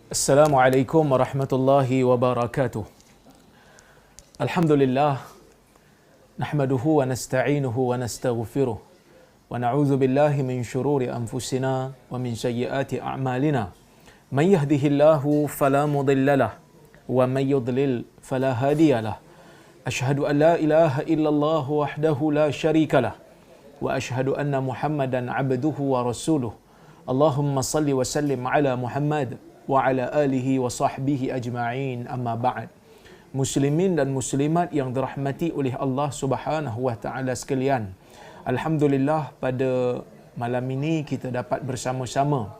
Assalamualaikum warahmatullahi wabarakatuh. Alhamdulillah, nahmaduhu wa nasta'inuhu wa nastaghfiruh wa na'udzu billahi min syururi anfusina wa min sayyiati a'malina. Man yahdihillahu fala mudilla lahu wa man yudlil fala hadiyalah. Ashhadu an la ilaha illallah wahdahu la syarika lah wa ashhadu anna Muhammadan 'abduhu wa rasuluh. Allahumma salli wa sallim ala Muhammad wa ala alihi wa sahbihi ajma'in, amma ba'd. Muslimin dan muslimat yang dirahmati oleh Allah Subhanahu wa taala sekalian. Alhamdulillah, pada malam ini kita dapat bersama-sama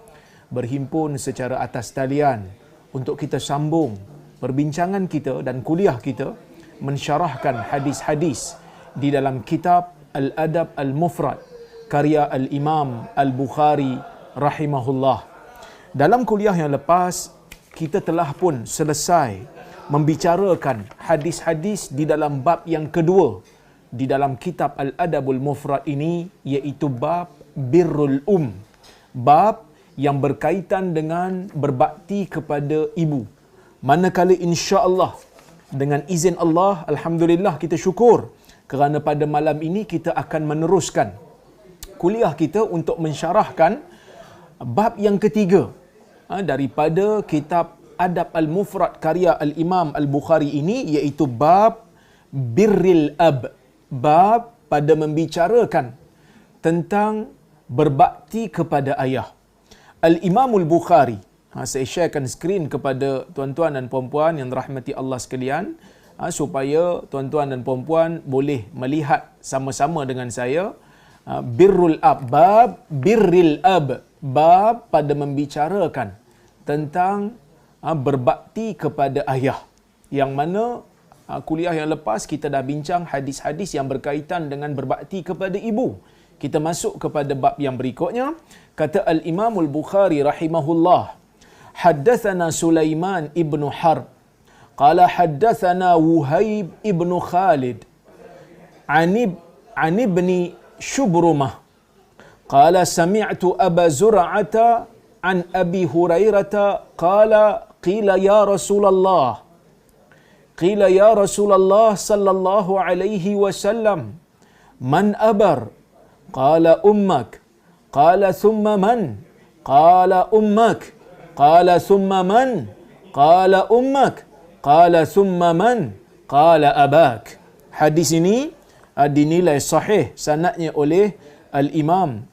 berhimpun secara atas talian untuk kita sambung perbincangan kita dan kuliah kita mensyarahkan hadis-hadis di dalam kitab Al-Adab Al-Mufrad karya Al-Imam Al-Bukhari rahimahullah. Dalam kuliah yang lepas, kita telah pun selesai membicarakan hadis-hadis di dalam bab yang kedua di dalam kitab Al-Adabul Mufrad ini, iaitu bab Birrul bab yang berkaitan dengan berbakti kepada ibu. Manakala insya-Allah dengan izin Allah, alhamdulillah kita syukur kerana pada malam ini kita akan meneruskan kuliah kita untuk mensyarahkan bab yang ketiga daripada kitab Adab Al-Mufrad karya Al-Imam Al-Bukhari ini, iaitu bab Birril Ab, bab pada membicarakan tentang berbakti kepada ayah. Al-Imam Al-Bukhari, saya sharekan skrin kepada tuan-tuan dan puan-puan yang dirahmati Allah sekalian, supaya tuan-tuan dan puan-puan boleh melihat sama-sama dengan saya. Birrul Ab, bab Birril Ab, bab pada membicarakan tentang berbakti kepada ayah, yang mana kuliah yang lepas kita dah bincang hadis-hadis yang berkaitan dengan berbakti kepada ibu. Kita masuk kepada bab yang berikutnya. Kata Al-Imam Al-Bukhari rahimahullah, haddatsana Sulaiman ibn Harb qala haddatsana Wuhaib ibn Khalid an ibni Shubrumah qala sami'tu Aba Zur'ata an Abi Hurairah qala qila ya Rasulullah sallallahu alaihi wasallam man abar qala ummak qala thumma man qala ummak qala thumma man qala ummak qala thumma man qala abak. Hadis ini dinilai sahih sanadnya oleh Al-Imam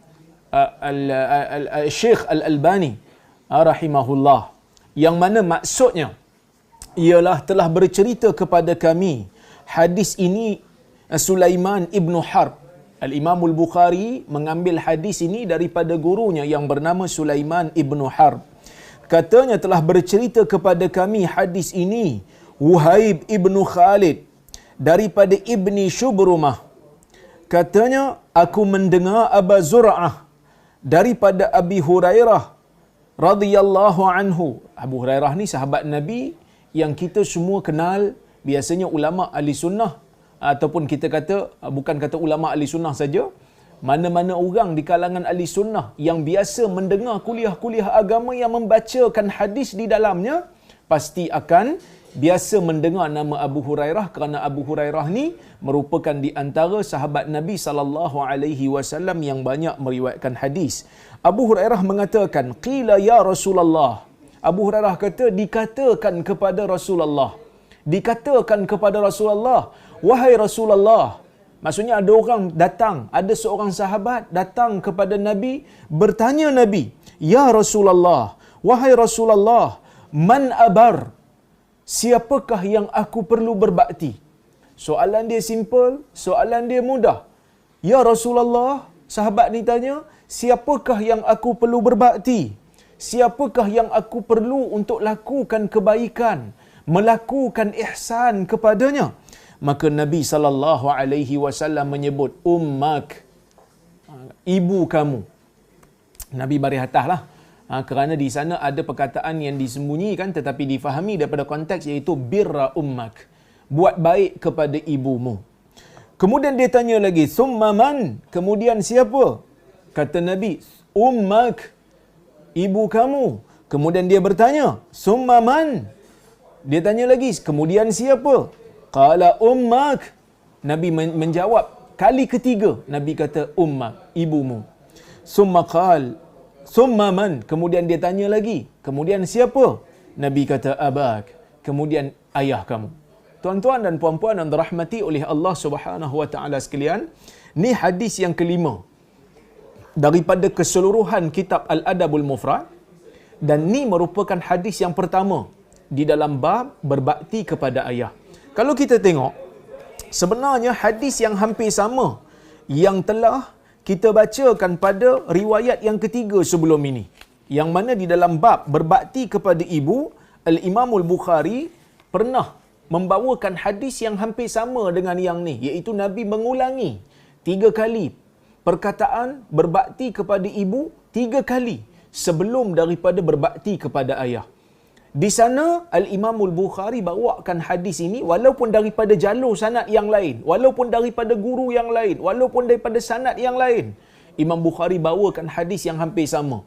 Syekh Al-Albani rahimahullah, yang mana maksudnya ialah telah bercerita kepada kami hadis ini Sulaiman ibn Harb. Al-Imam Al-Bukhari mengambil hadis ini daripada gurunya yang bernama Sulaiman ibn Harb. Katanya telah bercerita kepada kami hadis ini Wuhaib ibn Khalid daripada Ibni Shubrumah. Katanya, aku mendengar Aba Zur'ah daripada Abi Hurairah radhiyallahu anhu. Abu Hurairah ni sahabat Nabi yang kita semua kenal, biasanya ulama ahli sunnah, ataupun kita kata, bukan kata ulama ahli sunnah saja, mana-mana orang di kalangan ahli sunnah yang biasa mendengar kuliah-kuliah agama yang membacakan hadis di dalamnya, pasti akan biasa mendengar nama Abu Hurairah, kerana Abu Hurairah ni merupakan di antara sahabat Nabi sallallahu alaihi wasallam yang banyak meriwayatkan hadis. Abu Hurairah mengatakan, qila ya Rasulullah. Abu Hurairah kata, dikatakan kepada Rasulullah. Dikatakan kepada Rasulullah, wahai Rasulullah. Maksudnya ada orang datang, ada seorang sahabat datang kepada Nabi, bertanya Nabi, ya Rasulullah, wahai Rasulullah, man abar? Siapakah yang aku perlu berbakti? Soalan dia simple, soalan dia mudah. Ya Rasulullah, sahabat ni tanya, siapakah yang aku perlu berbakti? Siapakah yang aku perlu untuk lakukan kebaikan, melakukan ihsan kepadanya? Maka Nabi SAW menyebut ummak, ibu kamu. Nabi bari ataslah. Kerana di sana ada perkataan yang disembunyikan tetapi difahami daripada konteks, iaitu birra ummak, buat baik kepada ibumu. Kemudian dia tanya lagi, summa man, kemudian siapa? Kata Nabi, ummak, ibu kamu. Kemudian dia bertanya, summa man? Dia tanya lagi, kemudian siapa? Qala ummak. Nabi menjawab kali ketiga, Nabi kata ummak, ibumu. Summa qal, summa man? Kemudian dia tanya lagi, kemudian siapa? Nabi kata abak. Kemudian ayah kamu. Tuan-tuan dan puan-puan yang dirahmati oleh Allah Subhanahu wa taala sekalian, ni hadis yang kelima daripada keseluruhan kitab Al-Adabul Mufrad, dan ni merupakan hadis yang pertama di dalam bab berbakti kepada ayah. Kalau kita tengok, sebenarnya hadis yang hampir sama yang telah kita bacakan pada riwayat yang ketiga sebelum ini, yang mana di dalam bab berbakti kepada ibu, Al-Imamul Bukhari pernah membawakan hadis yang hampir sama dengan yang ni, iaitu Nabi mengulangi 3 kali perkataan berbakti kepada ibu 3 kali sebelum daripada berbakti kepada ayah. Di sana Al-Imamul Bukhari bawakan hadis ini walaupun daripada jalur sanad yang lain, walaupun daripada guru yang lain, walaupun daripada sanad yang lain, Imam Bukhari bawakan hadis yang hampir sama.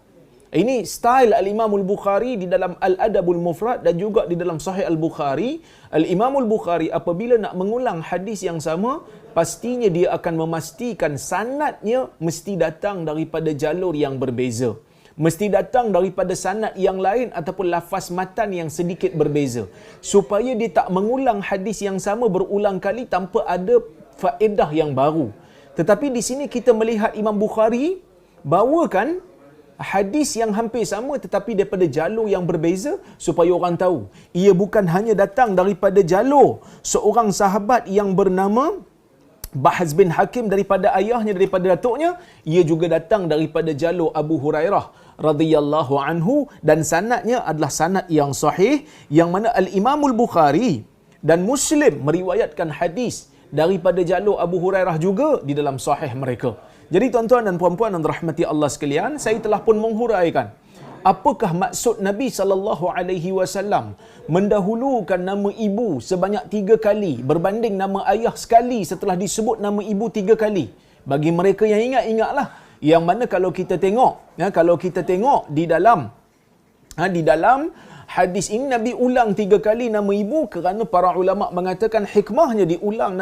Ini style Al-Imamul Bukhari di dalam Al-Adabul Mufrad dan juga di dalam Sahih Al-Bukhari. Al-Imamul Bukhari apabila nak mengulang hadis yang sama, pastinya dia akan memastikan sanadnya mesti datang daripada jalur yang berbeza. Mesti datang daripada sanad yang lain ataupun lafaz matan yang sedikit berbeza. Supaya dia tak mengulang hadis yang sama berulang kali tanpa ada faedah yang baru. Tetapi di sini kita melihat Imam Bukhari bawakan hadis yang hampir sama tetapi daripada jalur yang berbeza supaya orang tahu ia bukan hanya datang daripada jalur seorang sahabat yang bernama Bahz bin Hakim daripada ayahnya, daripada datuknya, ia juga datang daripada jalur Abu Hurairah radhiyallahu anhu, dan sanadnya adalah sanad yang sahih, yang mana Al-Imamul Bukhari dan Muslim meriwayatkan hadis daripada jalur Abu Hurairah juga di dalam sahih mereka. Jadi tuan-tuan dan puan-puan yang dirahmati Allah sekalian, saya telah pun menghuraikan apakah maksud Nabi SAW mendahulukan nama ibu sebanyak 3 kali berbanding nama ayah sekali setelah disebut nama ibu 3 kali. Bagi mereka yang ingatlah, yang mana kalau kita tengok, kalau kita tengok di dalam hadis ini Nabi ulang 3 kali nama ibu kerana para ulama mengatakan hikmahnya diulang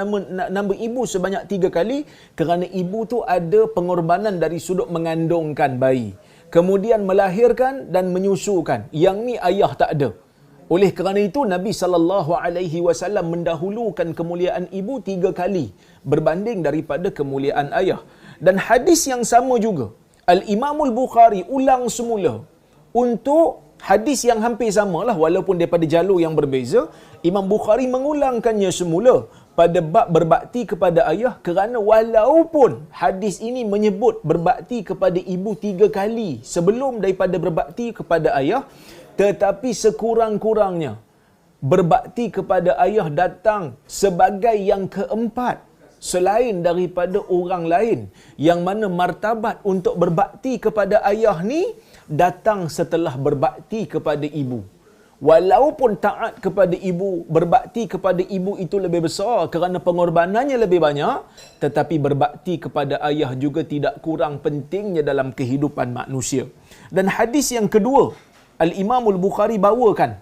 nama ibu sebanyak 3 kali kerana ibu tu ada pengorbanan dari sudut mengandungkan bayi, kemudian melahirkan dan menyusukan. Yang ni ayah tak ada. Oleh kerana itu Nabi SAW mendahulukan kemuliaan ibu 3 kali berbanding daripada kemuliaan ayah. Dan hadis yang sama juga Al-Imamul Bukhari ulang semula untuk hadis yang hampir samalah walaupun daripada jalur yang berbeza. Imam Bukhari mengulangkannya semula pada bab berbakti kepada ayah kerana walaupun hadis ini menyebut berbakti kepada ibu 3 kali sebelum daripada berbakti kepada ayah, tetapi sekurang-kurangnya berbakti kepada ayah datang sebagai yang keempat selain daripada orang lain, yang mana martabat untuk berbakti kepada ayah ni datang setelah berbakti kepada ibu. Walaupun taat kepada ibu, berbakti kepada ibu itu lebih besar kerana pengorbanannya lebih banyak, tetapi berbakti kepada ayah juga tidak kurang pentingnya dalam kehidupan manusia. Dan hadis yang kedua Al-Imamul Bukhari bawakan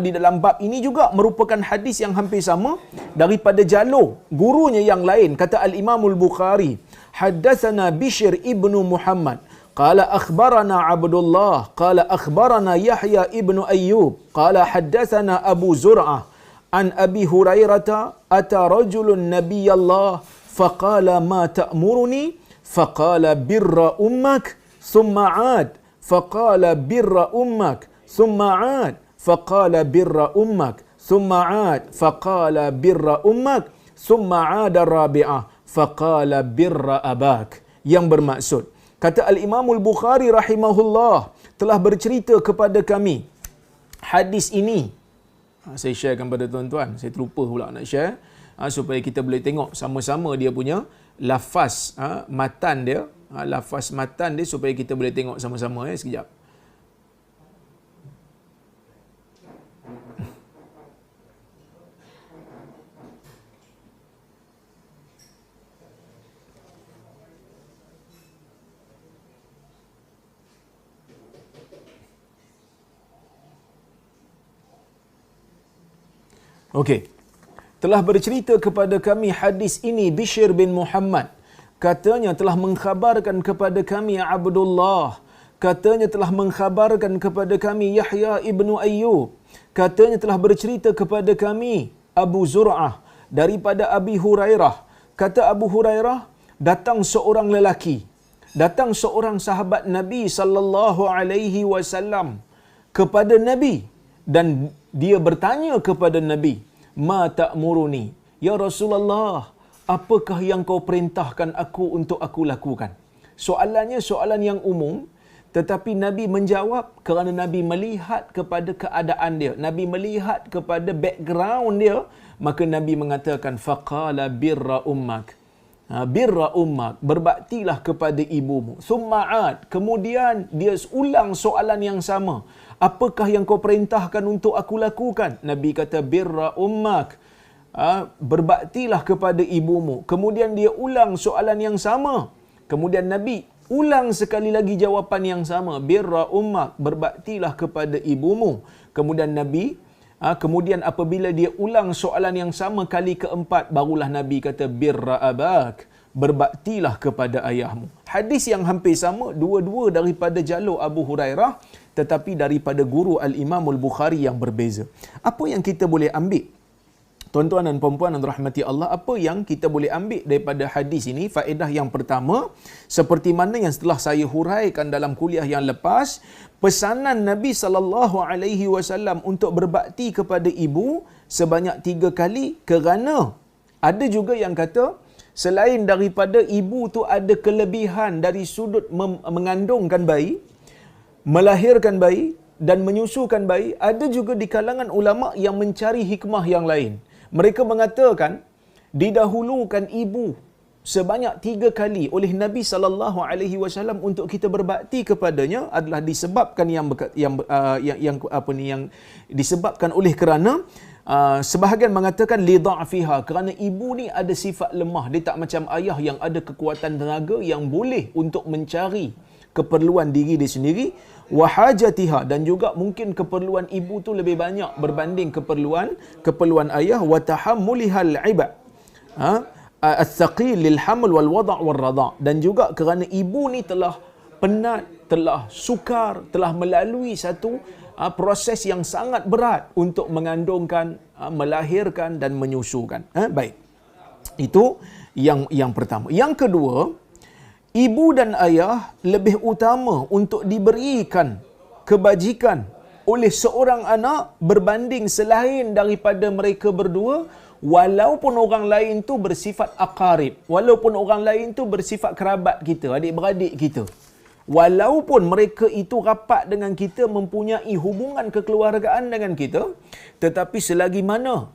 di dalam bab ini juga merupakan hadis yang hampir sama daripada jalur gurunya yang lain. Kata Al-Imamul Bukhari, haddatsana Bishr ibnu Muhammad qala akhbarana Abdullah qala akhbarana Yahya ibnu Ayyub qala haddatsana Abu Zur'ah an Abi Hurairah ata rajulun nabiyallah faqala ma ta'muruni faqala birra ummak thumma 'ad faqala birra ummak thumma 'ad faqala birra ummak thumma 'ad faqala birra ummak thumma 'ada rabi'ah faqala birra abak. Yang bermaksud, kata Al-Imamul Bukhari rahimahullah telah bercerita kepada kami hadis ini. Saya sharekan pada tuan-tuan, saya terlupa pula nak share supaya kita boleh tengok sama-sama dia punya lafaz matan dia, lafaz matan dia supaya kita boleh tengok sama-sama sekejap. Okey. Telah bercerita kepada kami hadis ini Bishr bin Muhammad. Katanya telah mengkhabarkan kepada kami Abdullah. Katanya telah mengkhabarkan kepada kami Yahya ibnu Ayyub. Katanya telah bercerita kepada kami Abu Zur'ah daripada Abi Hurairah. Kata Abu Hurairah, datang seorang lelaki, datang seorang sahabat Nabi sallallahu alaihi wasallam kepada Nabi dan dia bertanya kepada Nabi, "Ma ta'muruni?" Ya Rasulullah, apakah yang kau perintahkan aku untuk aku lakukan? Soalannya soalan yang umum, tetapi Nabi menjawab kerana Nabi melihat kepada keadaan dia, Nabi melihat kepada background dia, maka Nabi mengatakan faqala birra ummak. Birra ummak, berbaktilah kepada ibumu. Summa'at, kemudian dia ulang soalan yang sama. Apakah yang kau perintahkan untuk aku lakukan? Nabi kata birra ummak. Berbaktilah kepada ibumu. Kemudian dia ulang soalan yang sama. Kemudian Nabi ulang sekali lagi jawapan yang sama. Birra ummak, berbaktilah kepada ibumu. Kemudian Nabi, kemudian apabila dia ulang soalan yang sama kali keempat, barulah Nabi kata birra abak, berbaktilah kepada ayahmu. Hadis yang hampir sama, dua-dua daripada jalur Abu Hurairah, tetapi daripada guru Al-Imam Al-Bukhari yang berbeza. Apa yang kita boleh ambil? Tuan-tuan dan puan-puan yang dirahmati Allah, apa yang kita boleh ambil daripada hadis ini? Faedah yang pertama, seperti mana yang setelah saya huraikan dalam kuliah yang lepas, pesanan Nabi SAW untuk berbakti kepada ibu sebanyak 3 kali, kerana ada juga yang kata selain daripada ibu tu ada kelebihan dari sudut mengandungkan bayi, melahirkan bayi dan menyusukan bayi, ada juga di kalangan ulama yang mencari hikmah yang lain. Mereka mengatakan didahulukan ibu sebanyak 3 kali oleh Nabi SAW untuk kita berbakti kepadanya adalah disebabkan yang disebabkan oleh kerana sebahagian mengatakan li dha'fiha, kerana ibu ni ada sifat lemah, dia tak macam ayah yang ada kekuatan tenaga yang boleh untuk mencari keperluan diri dia sendiri, wa hajatiha, dan juga mungkin keperluan ibu tu lebih banyak berbanding keperluan ayah, wa tahammulihal ibad as-saqil lil haml wal wada' wal rada', dan juga kerana ibu ni telah penat, telah sukar, telah melalui satu proses yang sangat berat untuk mengandungkan, melahirkan dan menyusukan. Baik. Itu yang pertama. Yang kedua, ibu dan ayah lebih utama untuk diberikan kebajikan oleh seorang anak berbanding selain daripada mereka berdua, walaupun orang lain tu bersifat aqarib, walaupun orang lain tu bersifat kerabat kita, adik-beradik kita, walaupun mereka itu rapat dengan kita, mempunyai hubungan kekeluargaan dengan kita, tetapi selagi mana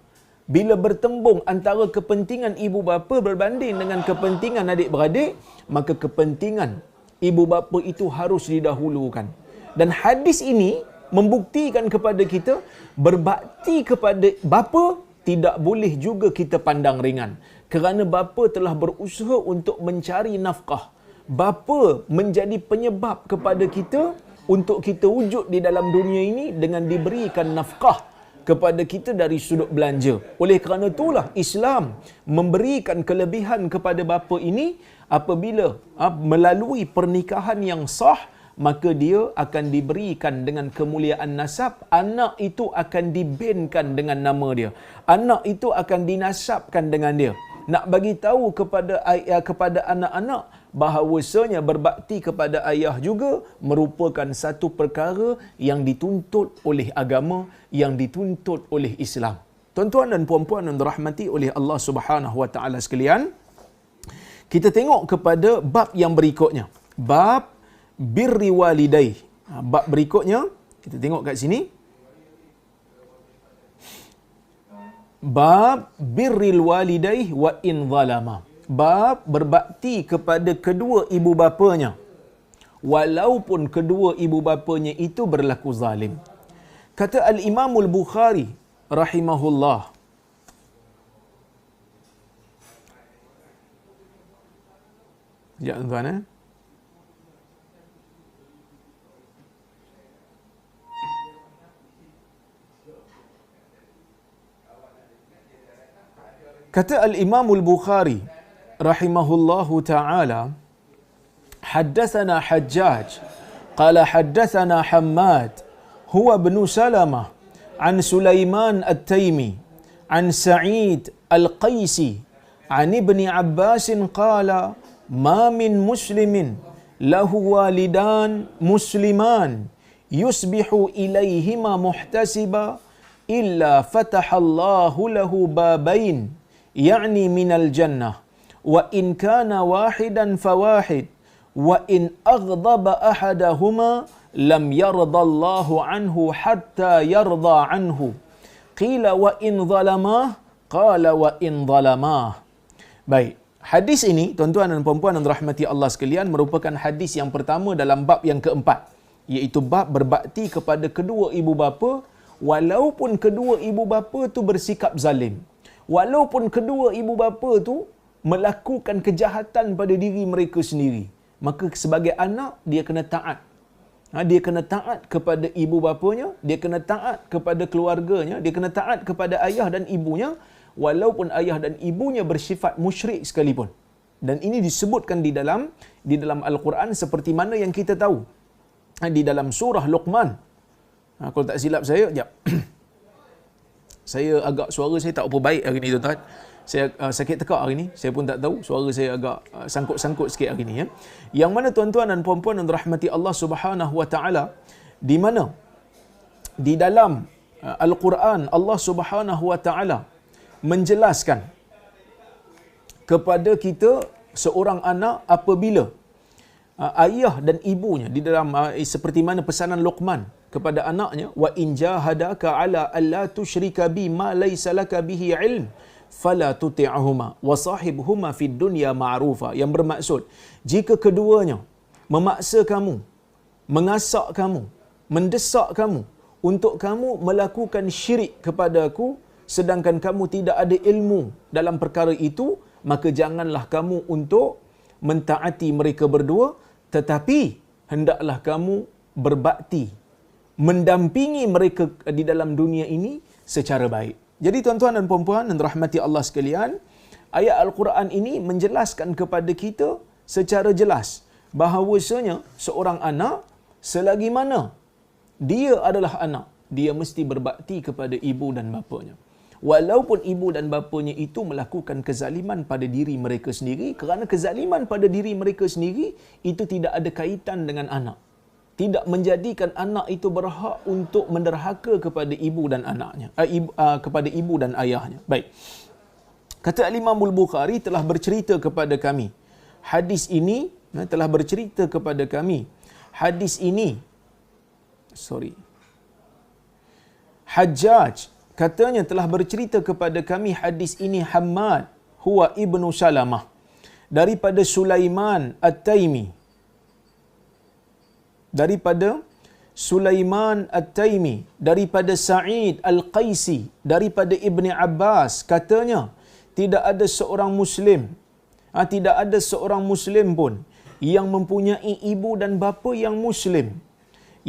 bila bertembung antara kepentingan ibu bapa berbanding dengan kepentingan adik-beradik, maka kepentingan ibu bapa itu harus didahulukan. Dan hadis ini membuktikan kepada kita berbakti kepada bapa tidak boleh juga kita pandang ringan, kerana bapa telah berusaha untuk mencari nafkah. Bapa menjadi penyebab kepada kita untuk kita wujud di dalam dunia ini dengan diberikan nafkah kepada kita dari sudut belanja. Oleh kerana itulah Islam memberikan kelebihan kepada bapa ini apabila melalui pernikahan yang sah, maka dia akan diberikan dengan kemuliaan nasab. Anak itu akan dibinkan dengan nama dia. Anak itu akan dinasabkan dengan dia. Nak bagi tahu kepada anak-anak bahawasanya berbakti kepada ayah juga merupakan satu perkara yang dituntut oleh agama, yang dituntut oleh Islam. Tuan-tuan dan puan-puan yang dirahmati oleh Allah Subhanahu wa taala sekalian, kita tengok kepada bab yang berikutnya, bab birri walidai. Bab berikutnya kita tengok kat sini, bab birril walidai wa in zalama. Bab berbakti kepada kedua ibu bapanya walaupun kedua ibu bapanya itu berlaku zalim. Kata Al-Imam Al-Bukhari rahimahullah, sekejap tuan-tuan, Kata Al-Imam Al-Bukhari rahimahullahu ta'ala, haddathana Hajjaj qala haddathana Hammad huwa ibn Salamah an Sulaiman At-Taimi an Sa'id Al-Qaisi an Ibn Abbas qala ma min muslimin lahu walidan musliman yusbihu ilayhima muhtasiba illa fatahallahu lahu babain ya'ni minal jannah wa in kana wahidan fawahid wa in aghdaba ahadahuma lam yardallahu anhu hatta yarda anhu qila wa in zalamah qala wa in zalamah. Baik, hadis ini tuan-tuan dan puan-puan yang dirahmati Allah sekalian merupakan hadis yang pertama dalam bab yang keempat, iaitu bab berbakti kepada kedua ibu bapa walaupun kedua ibu bapa tu bersikap zalim, walaupun kedua ibu bapa tu melakukan kejahatan pada diri mereka sendiri, maka sebagai anak dia kena taat. Dia kena taat kepada ibu bapanya, dia kena taat kepada keluarganya, dia kena taat kepada ayah dan ibunya walaupun ayah dan ibunya bersifat musyrik sekalipun. Dan ini disebutkan di dalam Al-Quran seperti mana yang kita tahu di dalam surah Luqman. Kalau tak silap saya, jap. Saya agak suara saya tak apa baik hari ni tuan-tuan. Saya sakit tekak hari ni. Saya pun tak tahu, suara saya agak sangkut-sangkut sikit hari ni ya. Yang mana tuan-tuan dan puan-puan yang dirahmati Allah Subhanahu wa taala, di mana di dalam Al-Quran Allah Subhanahu wa taala menjelaskan kepada kita seorang anak apabila ayah dan ibunya di dalam seperti mana pesanan Luqman kepada anaknya, wa in jahadaka ala alla tusyrika bi ma laysa laka bihi ilm fala tuti'huma wa sahibhuma fid dunya ma'rufa, yang bermaksud jika keduanya memaksa kamu, mengasak kamu, mendesak kamu untuk kamu melakukan syirik kepada aku sedangkan kamu tidak ada ilmu dalam perkara itu, maka janganlah kamu untuk mentaati mereka berdua, tetapi hendaklah kamu berbakti, mendampingi mereka di dalam dunia ini secara baik. Jadi tuan-tuan dan puan-puan yang dirahmati Allah sekalian, ayat Al-Quran ini menjelaskan kepada kita secara jelas bahawasanya seorang anak selagi mana dia adalah anak, dia mesti berbakti kepada ibu dan bapanya. Walaupun ibu dan bapanya itu melakukan kezaliman pada diri mereka sendiri, kerana kezaliman pada diri mereka sendiri itu tidak ada kaitan dengan anak. Tidak menjadikan anak itu berhak untuk menderhaka kepada ibu dan anaknya, kepada ibu dan ayahnya. Baik. Kata Al-Imam Al-Bukhari telah bercerita kepada kami. Hadis ini telah bercerita kepada kami. Hadis ini Hajjaj katanya telah bercerita kepada kami hadis ini Hammad huwa ibnu Salamah daripada Sulaiman At-Taimi, daripada Sulaiman At-Taimi, daripada Sa'id Al-Qaisi, daripada Ibn Abbas, katanya tidak ada seorang Muslim, tidak ada seorang Muslim pun yang mempunyai ibu dan bapa yang Muslim,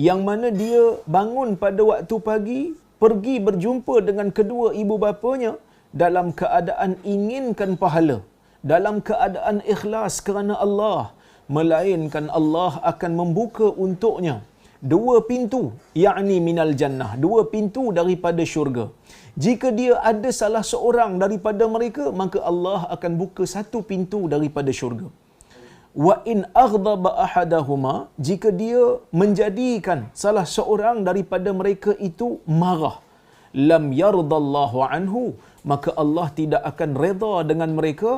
yang mana dia bangun pada waktu pagi, pergi berjumpa dengan kedua ibu bapanya dalam keadaan inginkan pahala, dalam keadaan ikhlas kerana Allah, melainkan Allah akan membuka untuknya dua pintu, yakni minal jannah, dua pintu daripada syurga. Jika dia ada salah seorang daripada mereka, maka Allah akan buka satu pintu daripada syurga. Wa in aghdaba ahadahuma, jika dia menjadikan salah seorang daripada mereka itu marah, lam yardallahu anhu, maka Allah tidak akan redha dengan mereka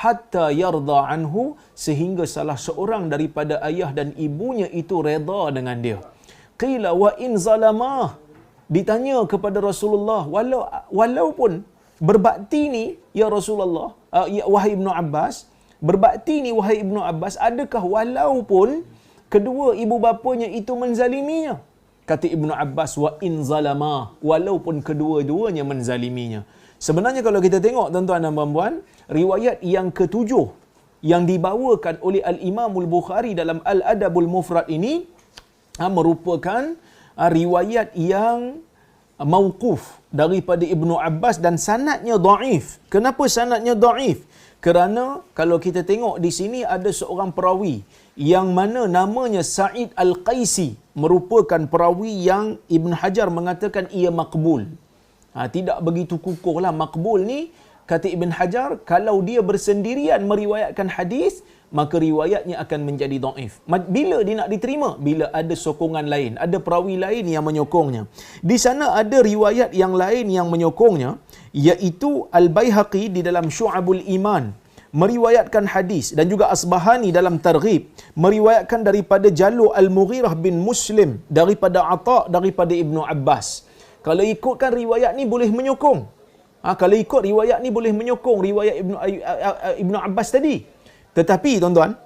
hatta yarda anhu, sehingga salah seorang daripada ayah dan ibunya itu redha dengan dia. Qila wa in zalamah, ditanya kepada Rasulullah, walaupun berbakti ni ya Rasulullah, wahai Ibnu Abbas, berbakti ni wahai Ibnu Abbas, adakah walaupun kedua ibu bapanya itu menzaliminya? Kata Ibnu Abbas, wa in zalamah, walaupun kedua-duanya menzaliminya. Sebenarnya kalau kita tengok tuan-tuan dan puan-puan, riwayat yang ketujuh yang dibawakan oleh Al-Imam Al-Bukhari dalam Al-Adabul Mufrad ini merupakan riwayat yang mauquf daripada Ibnu Abbas dan sanadnya dhaif. Kenapa sanadnya dhaif? Kerana kalau kita tengok di sini ada seorang perawi yang mana namanya Sa'id Al-Qaisi, merupakan perawi yang Ibn Hajar mengatakan ia maqbul. Tidak begitu kukuhlah maqbul ni, kata Ibn Hajar, kalau dia bersendirian meriwayatkan hadis, maka riwayatnya akan menjadi dhaif. Bila dia nak diterima? Bila ada sokongan lain, ada perawi lain yang menyokongnya. Di sana ada riwayat yang lain yang menyokongnya, iaitu Al-Baihaqi di dalam Syu'abul Iman meriwayatkan hadis, dan juga Asbahani dalam Targhib meriwayatkan daripada jalur Al-Mughirah bin Muslim daripada Atha daripada Ibnu Abbas. Kalau ikutkan riwayat ni boleh menyokong. Kalau ikut riwayat ni boleh menyokong riwayat Ibnu Abbas tadi. Tetapi tuan-tuan,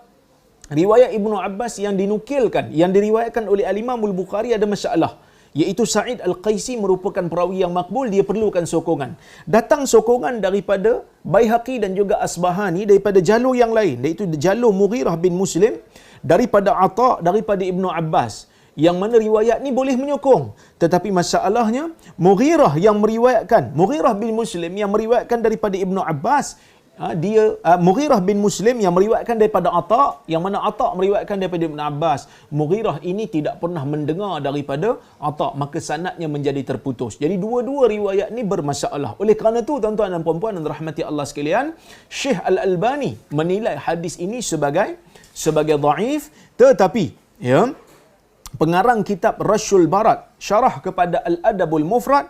riwayat Ibnu Abbas yang dinukilkan, yang diriwayatkan oleh Al-Imam Al-Bukhari ada masalah. Iaitu Sa'id Al-Qaisi merupakan perawi yang makbul, dia perlukan sokongan. Datang sokongan daripada Baihaqi dan juga Asbahani daripada jalur yang lain, iaitu jalur Mughirah bin Muslim daripada Atha daripada Ibnu Abbas, yang mana riwayat ni boleh menyokong. Tetapi masalahnya, Mughirah bin Muslim yang meriwayatkan daripada Ibnu Abbas, Mughirah bin Muslim yang meriwayatkan daripada Atha, yang mana Atha meriwayatkan daripada Ibn Abbas. Mughirah ini tidak pernah mendengar daripada Atha, maka sanadnya menjadi terputus. Jadi dua-dua riwayat ni bermasalah. Oleh kerana itu, tuan-tuan dan puan-puan yang dirahmati Allah sekalian, Syekh Al-Albani menilai hadis ini sebagai dhaif. Tetapi pengarang kitab Rashul Barat, syarah kepada Al-Adabul Mufrad,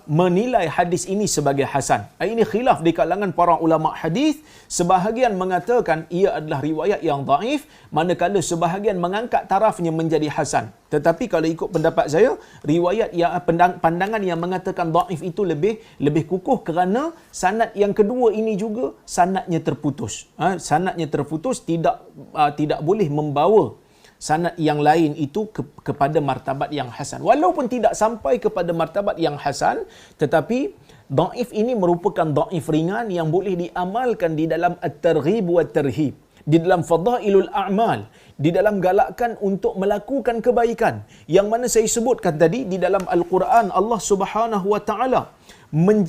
menilai hadis ini sebagai hasan. Ini khilaf di kalangan para ulama hadis. Sebahagian mengatakan ia adalah riwayat yang dhaif, manakala sebahagian mengangkat tarafnya menjadi hasan. Tetapi kalau ikut pendapat saya, riwayat yang pandangan yang mengatakan dhaif itu lebih kukuh, kerana sanad yang kedua ini juga sanadnya terputus. Sanadnya terputus, tidak boleh membawa sanad yang lain itu kepada martabat yang hasan. Walaupun tidak sampai kepada martabat yang hasan, tetapi dhaif ini merupakan dhaif ringan yang boleh diamalkan di dalam at-targhib wa at-tarhib, di dalam fadailul a'mal, di dalam galakkan untuk melakukan kebaikan. Yang mana saya sebutkan tadi, di dalam Al-Quran Allah Subhanahu wa taala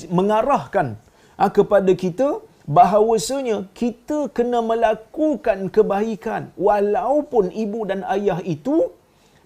mengarahkan kepada kita bahawasanya kita kena melakukan kebaikan walaupun ibu dan ayah itu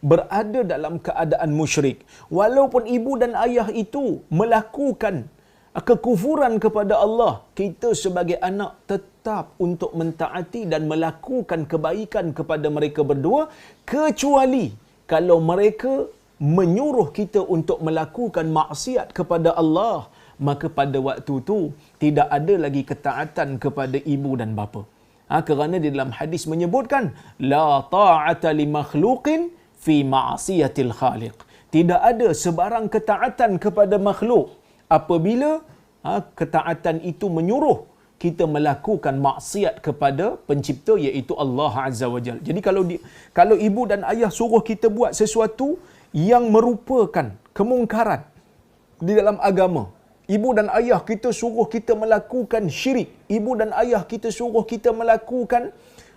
berada dalam keadaan musyrik, walaupun ibu dan ayah itu melakukan kekufuran kepada Allah, kita sebagai anak tetap untuk mentaati dan melakukan kebaikan kepada mereka berdua, kecuali kalau mereka menyuruh kita untuk melakukan maksiat kepada Allah, maka pada waktu itu tidak ada lagi ketaatan kepada ibu dan bapa. Kerana di dalam hadis menyebutkan la ta'ata li makhluqin fi ma'siyatil khaliq. Tidak ada sebarang ketaatan kepada makhluk apabila ketaatan itu menyuruh kita melakukan maksiat kepada pencipta, iaitu Allah Azza wa Jalla. Jadi kalau ibu dan ayah suruh kita buat sesuatu yang merupakan kemungkaran di dalam agama, ibu dan ayah kita suruh kita melakukan syirik, ibu dan ayah kita suruh kita melakukan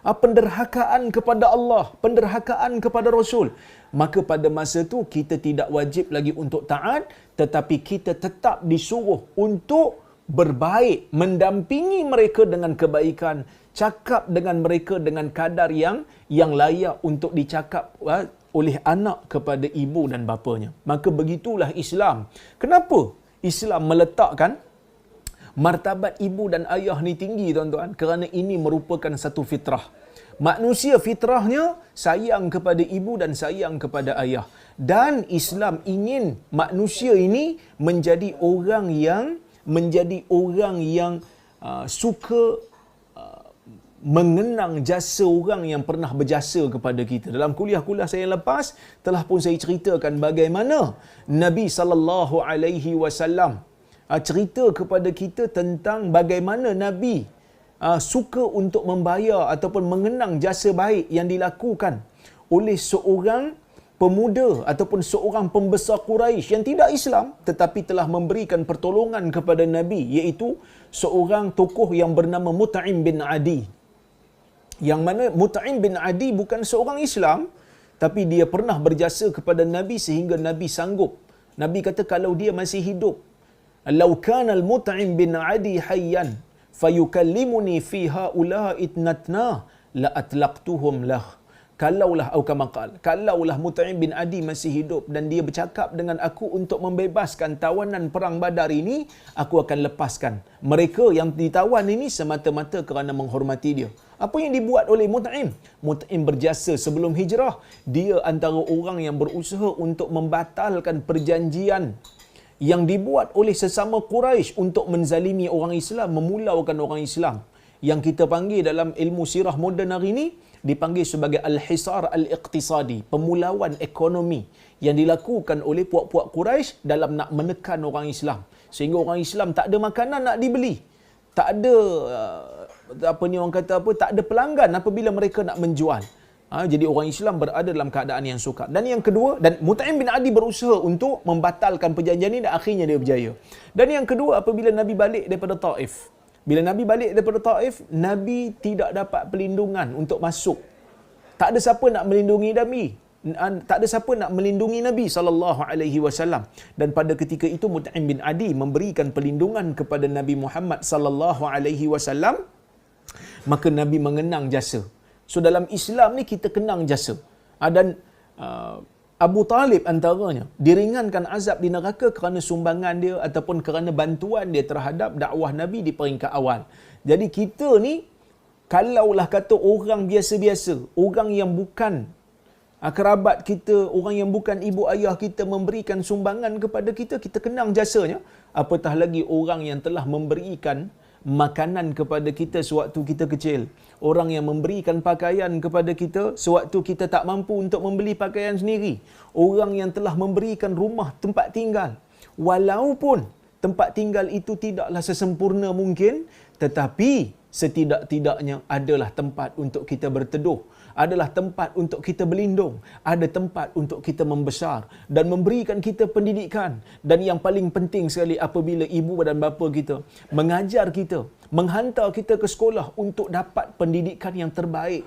penderhakaan kepada Allah, penderhakaan kepada Rasul, maka pada masa itu kita tidak wajib lagi untuk taat, tetapi kita tetap disuruh untuk berbaik, mendampingi mereka dengan kebaikan, cakap dengan mereka dengan kadar yang layak untuk dicakap oleh anak kepada ibu dan bapanya. Maka begitulah Islam. Kenapa Islam meletakkan martabat ibu dan ayah ni tinggi, tuan-tuan? Kerana ini merupakan satu fitrah. Manusia fitrahnya sayang kepada ibu dan sayang kepada ayah. Dan Islam ingin manusia ini menjadi orang yang suka mengenang jasa orang yang pernah berjasa kepada kita. Dalam kuliah-kuliah saya yang lepas telah pun saya ceritakan bagaimana Nabi sallallahu alaihi wasallam cerita kepada kita tentang bagaimana Nabi suka untuk membayar ataupun mengenang jasa baik yang dilakukan oleh seorang pemuda ataupun seorang pembesar Quraisy yang tidak Islam tetapi telah memberikan pertolongan kepada Nabi, iaitu seorang tokoh yang bernama Mut'im bin Adi. Yang mana Mut'im bin Adi bukan seorang Islam, tapi dia pernah berjasa kepada Nabi sehingga Nabi sanggup Nabi kata kalau dia masih hidup, "Lau kana al-Mut'im bin Adi hayyan fayukallimuni fi haula'i itnatna la atlaqtuhum lah." Kalaulah kalaulah Mut'im bin Adi masih hidup dan dia bercakap dengan aku untuk membebaskan tawanan perang Badar ini, aku akan lepaskan mereka yang ditawan ini semata-mata kerana menghormati dia. Apa yang dibuat oleh Mut'im? Mut'im berjasa sebelum hijrah. Dia antara orang yang berusaha untuk membatalkan perjanjian yang dibuat oleh sesama Quraisy untuk menzalimi orang Islam, memulaukan orang Islam. Yang kita panggil dalam ilmu sirah moden hari ini dipanggil sebagai al-hisar al-iqtisadi, pemulauan ekonomi yang dilakukan oleh puak-puak Quraisy dalam nak menekan orang Islam, sehingga orang Islam tak ada makanan nak dibeli, tak ada tak ada pelanggan apabila mereka nak menjual. Jadi orang Islam berada dalam keadaan yang sukar. Dan yang kedua, dan Mut'im bin Adi berusaha untuk membatalkan perjanjian ini dan akhirnya dia berjaya. Dan yang kedua, apabila Nabi balik daripada Taif, bila Nabi balik daripada Taif, Nabi tidak dapat perlindungan untuk masuk. Tak ada siapa nak melindungi Nabi. Tak ada siapa nak melindungi Nabi SAW. Dan pada ketika itu Mut'im bin Adi memberikan perlindungan kepada Nabi Muhammad SAW. Maka Nabi mengenang jasa. So dalam Islam ni kita kenang jasa. Dan Abu Talib antaranya diringankan azab di neraka kerana sumbangan dia ataupun kerana bantuan dia terhadap dakwah Nabi di peringkat awal. Jadi kita ni kalaulah kata orang biasa-biasa, orang yang bukan kerabat kita, orang yang bukan ibu ayah kita memberikan sumbangan kepada kita, kita kenang jasanya. Apatah lagi orang yang telah memberikan makanan kepada kita sewaktu kita kecil, orang yang memberikan pakaian kepada kita sewaktu kita tak mampu untuk membeli pakaian sendiri, orang yang telah memberikan rumah tempat tinggal, walaupun tempat tinggal itu tidaklah sesempurna mungkin, tetapi setidak-tidaknya adalah tempat untuk kita berteduh, adalah tempat untuk kita berlindung, ada tempat untuk kita membesar dan memberikan kita pendidikan. Dan yang paling penting sekali, apabila ibu dan bapa kita mengajar kita, menghantar kita ke sekolah untuk dapat pendidikan yang terbaik,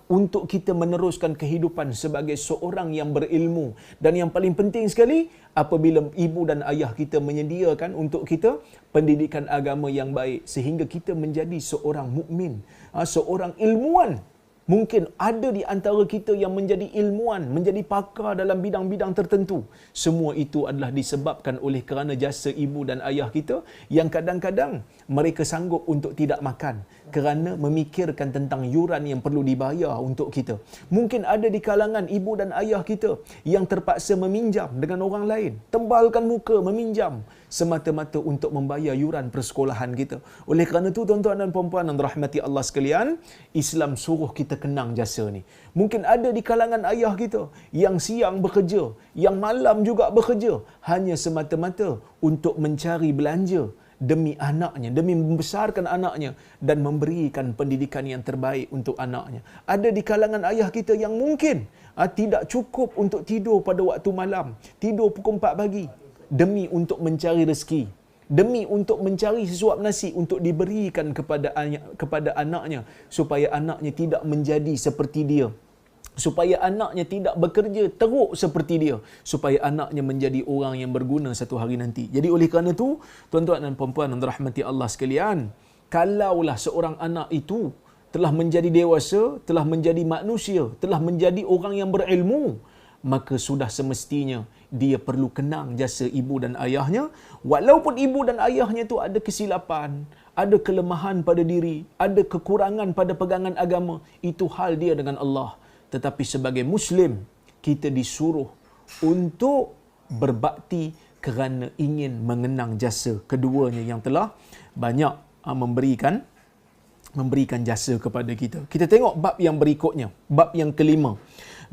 untuk kita meneruskan kehidupan sebagai seorang yang berilmu. Dan yang paling penting sekali, apabila ibu dan ayah kita menyediakan untuk kita pendidikan agama yang baik sehingga kita menjadi seorang mukmin, seorang ilmuwan. Mungkin ada di antara kita yang menjadi ilmuwan, menjadi pakar dalam bidang-bidang tertentu. Semua itu adalah disebabkan oleh kerana jasa ibu dan ayah kita yang kadang-kadang mereka sanggup untuk tidak makan kerana memikirkan tentang yuran yang perlu dibayar untuk kita. Mungkin ada di kalangan ibu dan ayah kita yang terpaksa meminjam dengan orang lain, tembalkan muka meminjam semata-mata untuk membayar yuran persekolahan kita. Oleh kerana itu, tuan-tuan dan puan-puan yang dirahmati Allah sekalian, Islam suruh kita kenang jasa ni. Mungkin ada di kalangan ayah kita yang siang bekerja, yang malam juga bekerja, hanya semata-mata untuk mencari belanja demi anaknya, demi membesarkan anaknya dan memberikan pendidikan yang terbaik untuk anaknya. Ada di kalangan ayah kita yang mungkin tidak cukup untuk tidur pada waktu malam, tidur pukul 4 pagi demi untuk mencari rezeki, demi untuk mencari sesuap nasi untuk diberikan kepada anaknya, supaya anaknya tidak menjadi seperti dia, supaya anaknya tidak bekerja teruk seperti dia, supaya anaknya menjadi orang yang berguna satu hari nanti. Jadi oleh kerana itu, tuan-tuan dan puan-puan yang dirahmati Allah sekalian, kalaulah seorang anak itu telah menjadi dewasa, telah menjadi manusia, telah menjadi orang yang berilmu, maka sudah semestinya dia perlu kenang jasa ibu dan ayahnya. Walaupun ibu dan ayahnya itu ada kesilapan, ada kelemahan pada diri, ada kekurangan pada pegangan agama, itu hal dia dengan Allah. Tetapi sebagai Muslim, kita disuruh untuk berbakti kerana ingin mengenang jasa keduanya yang telah banyak memberikan jasa kepada kita. Kita tengok bab yang berikutnya, bab yang kelima.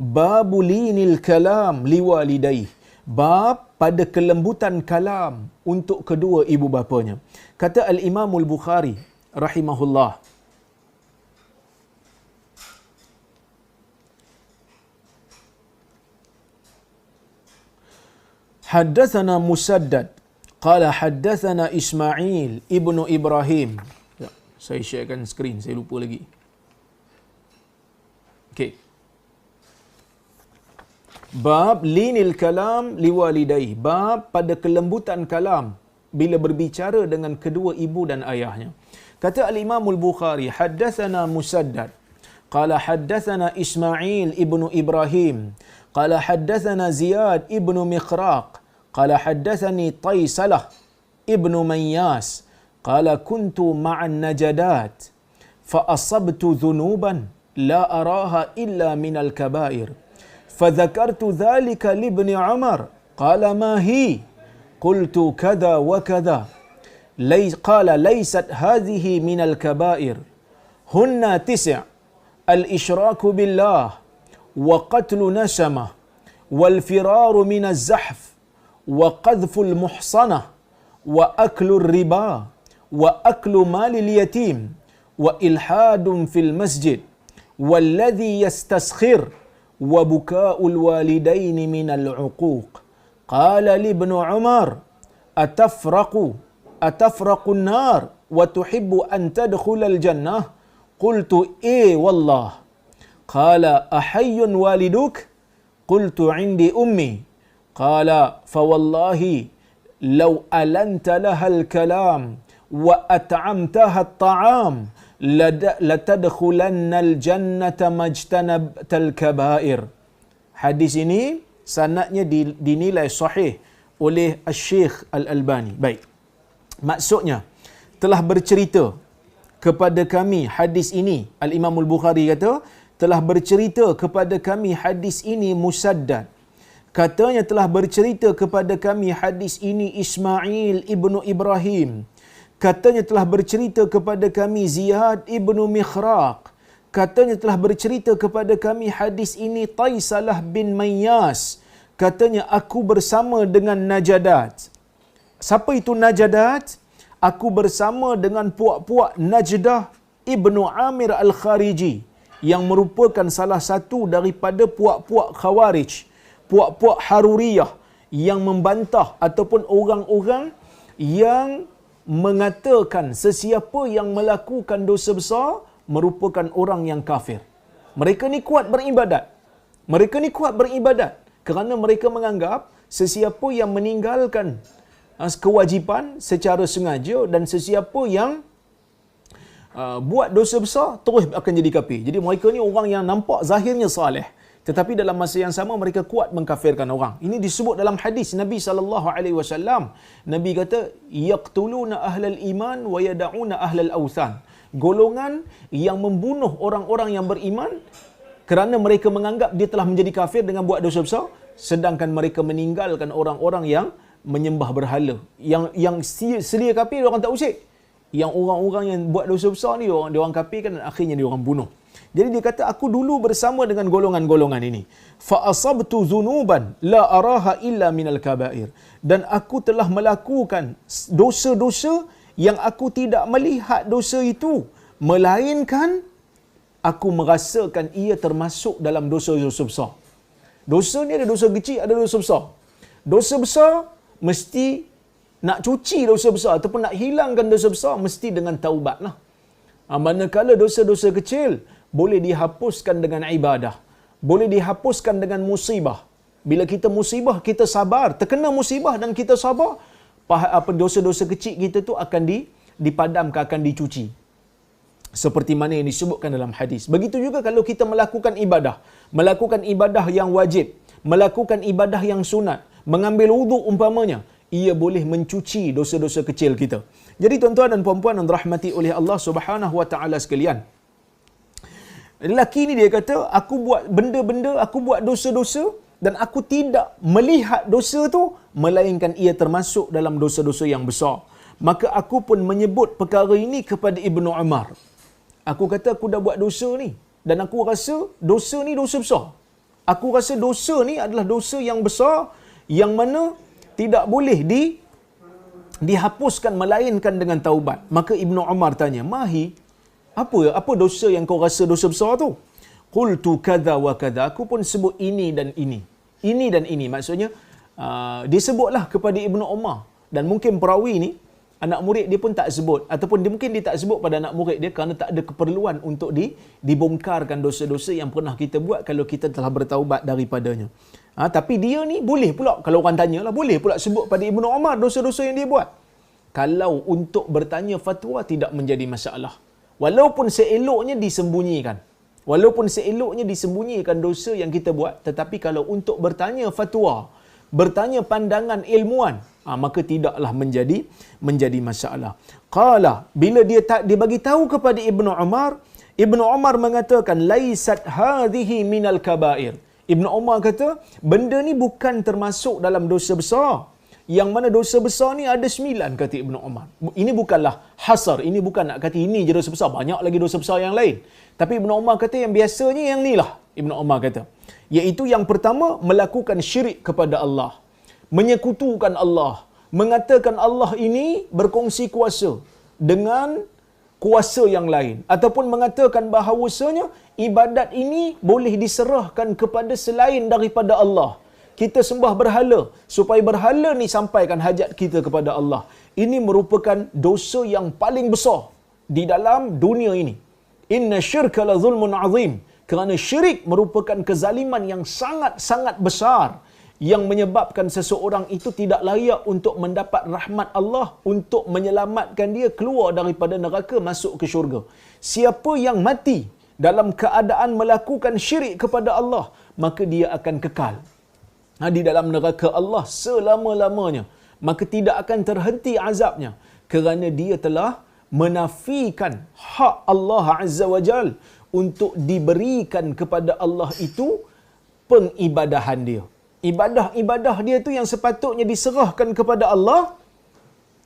Babulinil kalam liwalidai. Bab pada kelembutan kalam untuk kedua ibu bapanya. Kata Al-Imam Al-Bukhari rahimahullah, Haddathana Musaddad qala haddathana Ismail ibnu Ibrahim. Saya sharekan skrin, saya lupa lagi. Okey. Bab linil kalam liwalidayhi, bab pada kelembutan kalam bila berbicara dengan kedua ibu dan ayahnya. Kata al-Imam al-Bukhari, haddatsana Musaddad qala haddatsana Ismail ibnu Ibrahim qala haddatsana Ziyad ibnu Miqraq qala haddatsani Taisalah ibnu Mayyas qala kuntu ma'an najadat fa asabtu dhunuban la araha illa minal kabair فذكرت ذلك لابن عمر قال ما هي قلت كذا وكذا قال ليست هذه من الكبائر هن 9 الإشراك بالله وقتل نسمة والفرار من الزحف وقذف المحصنة وأكل الربا وأكل مال اليتيم وإلحاد في المسجد والذي يستسخر وبكاء الوالدين من العقوق قال لابن عمر أتفرق النار وتحب أن تدخل الجنة قلت إيه والله قال أحي والدك قلت عندي أمي قال فوالله لو ألنت لها الكلام وأطعمتها الطعام latadkhulannal jannata majtanabatal kabair. Hadis ini sanadnya dinilai sahih oleh Syekh Al-Albani. Baik. Maksudnya telah bercerita kepada kami hadis ini, Al-Imam Al-Bukhari kata telah bercerita kepada kami hadis ini Musaddad. Katanya telah bercerita kepada kami hadis ini Ismail ibnu Ibrahim. Katanya telah bercerita kepada kami Ziyad ibnu Mikhraq. Katanya telah bercerita kepada kami hadis ini Taisalah bin Mayyas. Katanya aku bersama dengan Najadat. Siapa itu Najadat? Aku bersama dengan puak-puak Najdah ibnu Amir al-Khariji yang merupakan salah satu daripada puak-puak Khawarij, puak-puak Haruriyah yang membantah ataupun orang-orang yang mengatakan sesiapa yang melakukan dosa besar merupakan orang yang kafir. Mereka ni kuat beribadat. Mereka ni kuat beribadat kerana mereka menganggap sesiapa yang meninggalkan kewajipan secara sengaja dan sesiapa yang buat dosa besar terus akan jadi kafir. Jadi mereka ni orang yang nampak zahirnya saleh, tetapi dalam masa yang sama mereka kuat mengkafirkan orang. Ini disebut dalam hadis Nabi SAW. Nabi kata, yaqtuluna ahlal iman wa yada'una ahlal awthan. Golongan yang membunuh orang-orang yang beriman kerana mereka menganggap dia telah menjadi kafir dengan buat dosa besar, sedangkan mereka meninggalkan orang-orang yang menyembah berhala. Yang sedia kafir, orang tak usik. Yang orang-orang yang buat dosa besar ni, dia orang kafirkan dan akhirnya dia orang bunuh. Jadi dia kata aku dulu bersama dengan golongan-golongan ini. Fa asabtu dhunuban la araha illa minal kabair. Dan aku telah melakukan dosa-dosa yang aku tidak melihat dosa itu, melainkan aku merasakan ia termasuk dalam dosa-dosa besar. Dosa ni ada dosa kecil, ada dosa besar. Dosa besar mesti nak cuci dosa besar ataupun nak hilangkan dosa besar mesti dengan taubatlah. Manakala dosa-dosa kecil boleh dihapuskan dengan ibadah, boleh dihapuskan dengan musibah. Bila kita musibah, kita sabar, terkena musibah dan kita sabar, apa dosa-dosa kecil kita tu akan dipadamkan, akan dicuci. Seperti mana yang disebutkan dalam hadis. Begitu juga kalau kita melakukan ibadah yang wajib, melakukan ibadah yang sunat, mengambil wuduk umpamanya, ia boleh mencuci dosa-dosa kecil kita. Jadi tuan-tuan dan puan-puan yang dirahmati oleh Allah Subhanahu wa taala sekalian, lelaki ni dia kata, aku buat benda-benda, aku buat dosa-dosa dan aku tidak melihat dosa tu, melainkan ia termasuk dalam dosa-dosa yang besar. Maka aku pun menyebut perkara ini kepada Ibnu Umar. Aku kata aku dah buat dosa ni dan aku rasa dosa ni dosa besar. Aku rasa dosa ni adalah dosa yang besar yang mana tidak boleh dihapuskan melainkan dengan taubat. Maka Ibnu Umar tanya, "Mahi, apa dosa yang kau rasa dosa besar tu?" Qultu kadza wa kadza. Aku pun sebut ini dan ini. Ini dan ini. Maksudnya disebutlah kepada Ibnu Umar, dan mungkin perawi ni anak murid dia pun tak sebut, ataupun mungkin dia tak sebut pada anak murid dia kerana tak ada keperluan untuk dibongkarkan dosa-dosa yang pernah kita buat kalau kita telah bertaubat daripadanya. Tapi dia ni boleh pula, kalau orang tanya lah, boleh pula sebut pada Ibnu Umar dosa-dosa yang dia buat. Kalau untuk bertanya fatwa tidak menjadi masalah. Walaupun seeloknya disembunyikan. Walaupun seeloknya disembunyikan dosa yang kita buat, tetapi kalau untuk bertanya fatwa, bertanya pandangan ilmuwan, maka tidaklah menjadi masalah. Qala, bila dia bagi tahu kepada Ibnu Umar mengatakan laisat hadhihi minal kabair. Ibnu Umar kata, benda ni bukan termasuk dalam dosa besar. Yang mana dosa besar ni ada 9, kata Ibnu Umar. Ini bukanlah hasar, ini bukan nak kata ini je dosa besar, banyak lagi dosa besar yang lain. Tapi Ibnu Umar kata yang biasanya yang ni lah, Ibnu Umar kata. Iaitu yang pertama, melakukan syirik kepada Allah. Menyekutukan Allah. Mengatakan Allah ini berkongsi kuasa dengan kuasa yang lain. Ataupun mengatakan bahawasanya ibadat ini boleh diserahkan kepada selain daripada Allah. Kita sembah berhala supaya berhala ni sampaikan hajat kita kepada Allah. Ini merupakan dosa yang paling besar di dalam dunia ini. Inna syirka la zulmun azim. Kerana syirik merupakan kezaliman yang sangat-sangat besar yang menyebabkan seseorang itu tidak layak untuk mendapat rahmat Allah, untuk menyelamatkan dia keluar daripada neraka masuk ke syurga. Siapa yang mati dalam keadaan melakukan syirik kepada Allah, maka dia akan kekal di dalam neraka Allah selama-lamanya. Maka tidak akan terhenti azabnya kerana dia telah menafikan hak Allah Azza wa Jal untuk diberikan kepada Allah itu pengibadahan dia. Ibadah-ibadah dia tu yang sepatutnya diserahkan kepada Allah,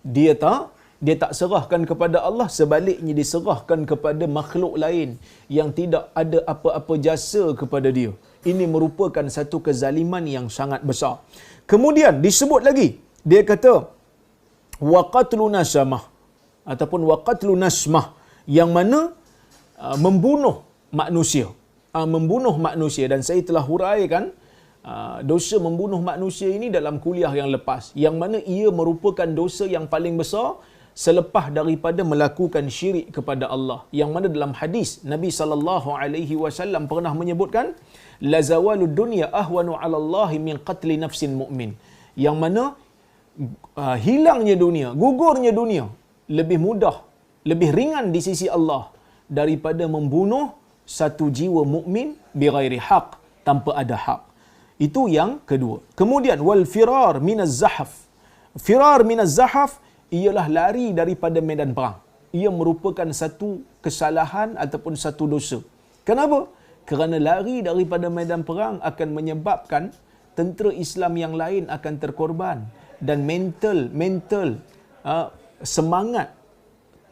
dia tak serahkan kepada Allah, sebaliknya diserahkan kepada makhluk lain yang tidak ada apa-apa jasa kepada dia. Ini merupakan satu kezaliman yang sangat besar. Kemudian disebut lagi, dia kata wa qatlu nasamah ataupun wa qatlu nasmah, yang mana membunuh manusia. Membunuh manusia, dan saya telah huraikan dosa membunuh manusia ini dalam kuliah yang lepas, yang mana ia merupakan dosa yang paling besar selepas daripada melakukan syirik kepada Allah. Yang mana dalam hadis Nabi SAW pernah menyebutkan la zawalud dunya ahwanu 'ala Allah min qatli nafsin mu'min. Yang mana hilangnya dunia, gugurnya dunia lebih mudah, lebih ringan di sisi Allah daripada membunuh satu jiwa mukmin bighairi haq, tanpa ada hak. Itu yang kedua. Kemudian wal firar minaz zahaf. Firar minaz zahaf ialah lari daripada medan perang. Ia merupakan satu kesalahan ataupun satu dosa. Kenapa? Kerana lari daripada medan perang akan menyebabkan tentera Islam yang lain akan terkorban, dan mental semangat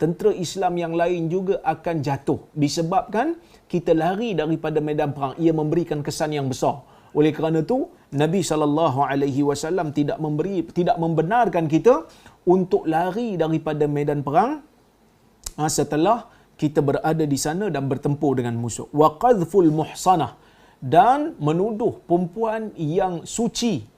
tentera Islam yang lain juga akan jatuh disebabkan kita lari daripada medan perang. Ia memberikan kesan yang besar. Oleh kerana itu Nabi SAW tidak membenarkan kita untuk lari daripada medan perang setelah kita berada di sana dan bertempur dengan musuh. Wa qadhful muhsanah, dan menuduh perempuan yang suci.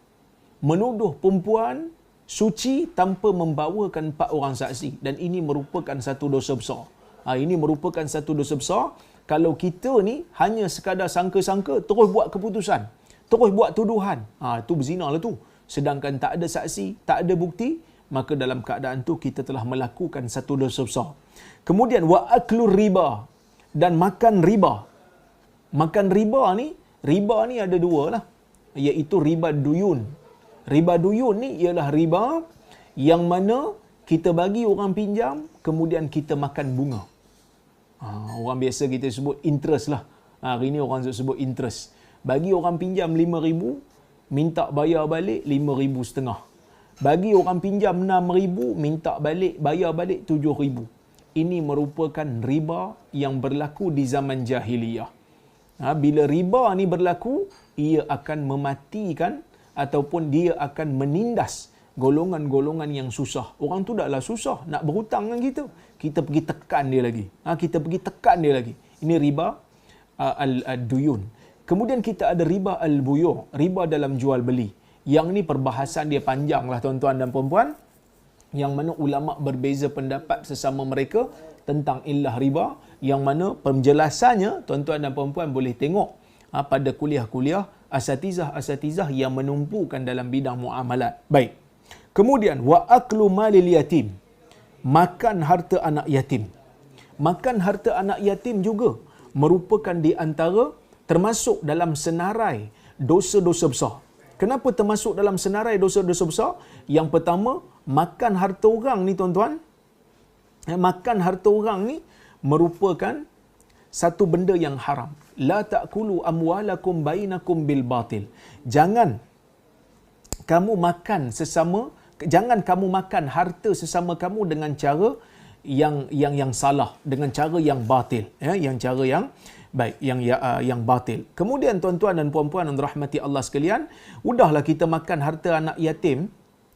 Menuduh perempuan suci tanpa membawakan 4 orang saksi, dan ini merupakan satu dosa besar. Ini merupakan satu dosa besar kalau kita ni hanya sekadar sangka-sangka, terus buat keputusan, terus buat tuduhan. Itu berzina lah tu. Sedangkan tak ada saksi, tak ada bukti, maka dalam keadaan tu kita telah melakukan satu dosa besar. Kemudian wa aklur riba, dan makan riba. Makan riba ni ada 2 lah, iaitu riba duyun. Riba duyun ni ialah riba yang mana kita bagi orang pinjam, kemudian kita makan bunga. Orang biasa kita sebut interest lah. Hari ni orang sebut interest. Bagi orang pinjam 5,000, minta bayar balik 5,500. Bagi orang pinjam 6,000, minta bayar balik 7,000. Ini merupakan riba yang berlaku di zaman jahiliyah. Bila riba ni berlaku, ia akan mematikan ataupun dia akan menindas golongan-golongan yang susah. Orang tu daklah susah nak berhutang dengan kita, kita pergi tekan dia lagi. Kita pergi tekan dia lagi. Ini riba al-duyun. Kemudian kita ada riba al-buyu', riba dalam jual beli. Yang ni perbahasan dia panjang lah tuan-tuan dan puan-puan, yang mana ulama berbeza pendapat sesama mereka tentang illah riba, yang mana penjelasannya tuan-tuan dan puan-puan boleh tengok pada kuliah-kuliah asatizah yang menumpukan dalam bidang muamalat. Baik. Kemudian wa aklu malil yatim, makan harta anak yatim. Makan harta anak yatim juga merupakan di antara termasuk dalam senarai dosa-dosa besar. Kenapa termasuk dalam senarai dosa-dosa besar? Yang pertama, makan harta orang ni tuan-tuan, makan harta orang ni merupakan satu benda yang haram. La ta'kulu amwalakum bainakum bil batil. Jangan kamu makan harta sesama kamu dengan cara yang salah, dengan cara yang batil, ya, yang cara yang baik, yang batil. Kemudian tuan-tuan dan puan-puan yang dirahmati Allah sekalian, udahlah kita makan harta anak yatim,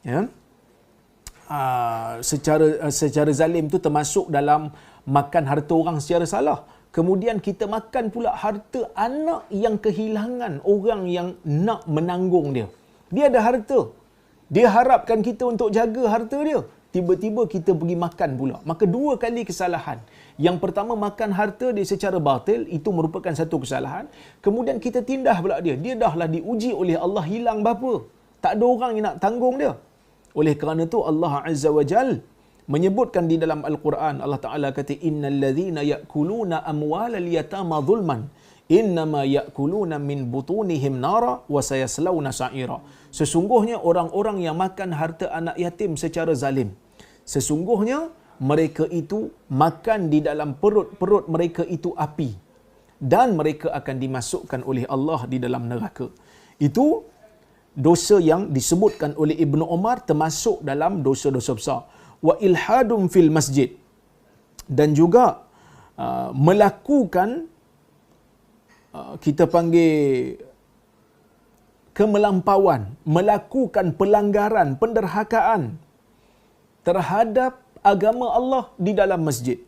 ya, secara zalim tu termasuk dalam makan harta orang secara salah. Kemudian kita makan pula harta anak yang kehilangan orang yang nak menanggung dia. Dia ada harta, dia harapkan kita untuk jaga harta dia, tiba-tiba kita pergi makan pula. Maka dua kali kesalahan. Yang pertama, makan harta dia secara batil, itu merupakan satu kesalahan. Kemudian kita tindah pula dia. Dia dahlah diuji oleh Allah, hilang bapa, tak ada orang yang nak tanggung dia. Oleh kerana itu Allah Azza wa Jal menyebutkan di dalam Al-Quran, Allah Ta'ala kata, innal ladzina ya'kuluna amwalal yatama zulman innama ya'kuluna min butunihim nara wa sayaslawna sa'ira. Sesungguhnya orang-orang yang makan harta anak yatim secara zalim, sesungguhnya mereka itu makan di dalam perut mereka itu api, dan mereka akan dimasukkan oleh Allah di dalam neraka. Itu dosa yang disebutkan oleh Ibnu Umar termasuk dalam dosa-dosa besar. Wa ilhadum fil masjid, dan juga melakukan kita panggil kemelampauan, melakukan pelanggaran, penderhakaan terhadap agama Allah di dalam masjid.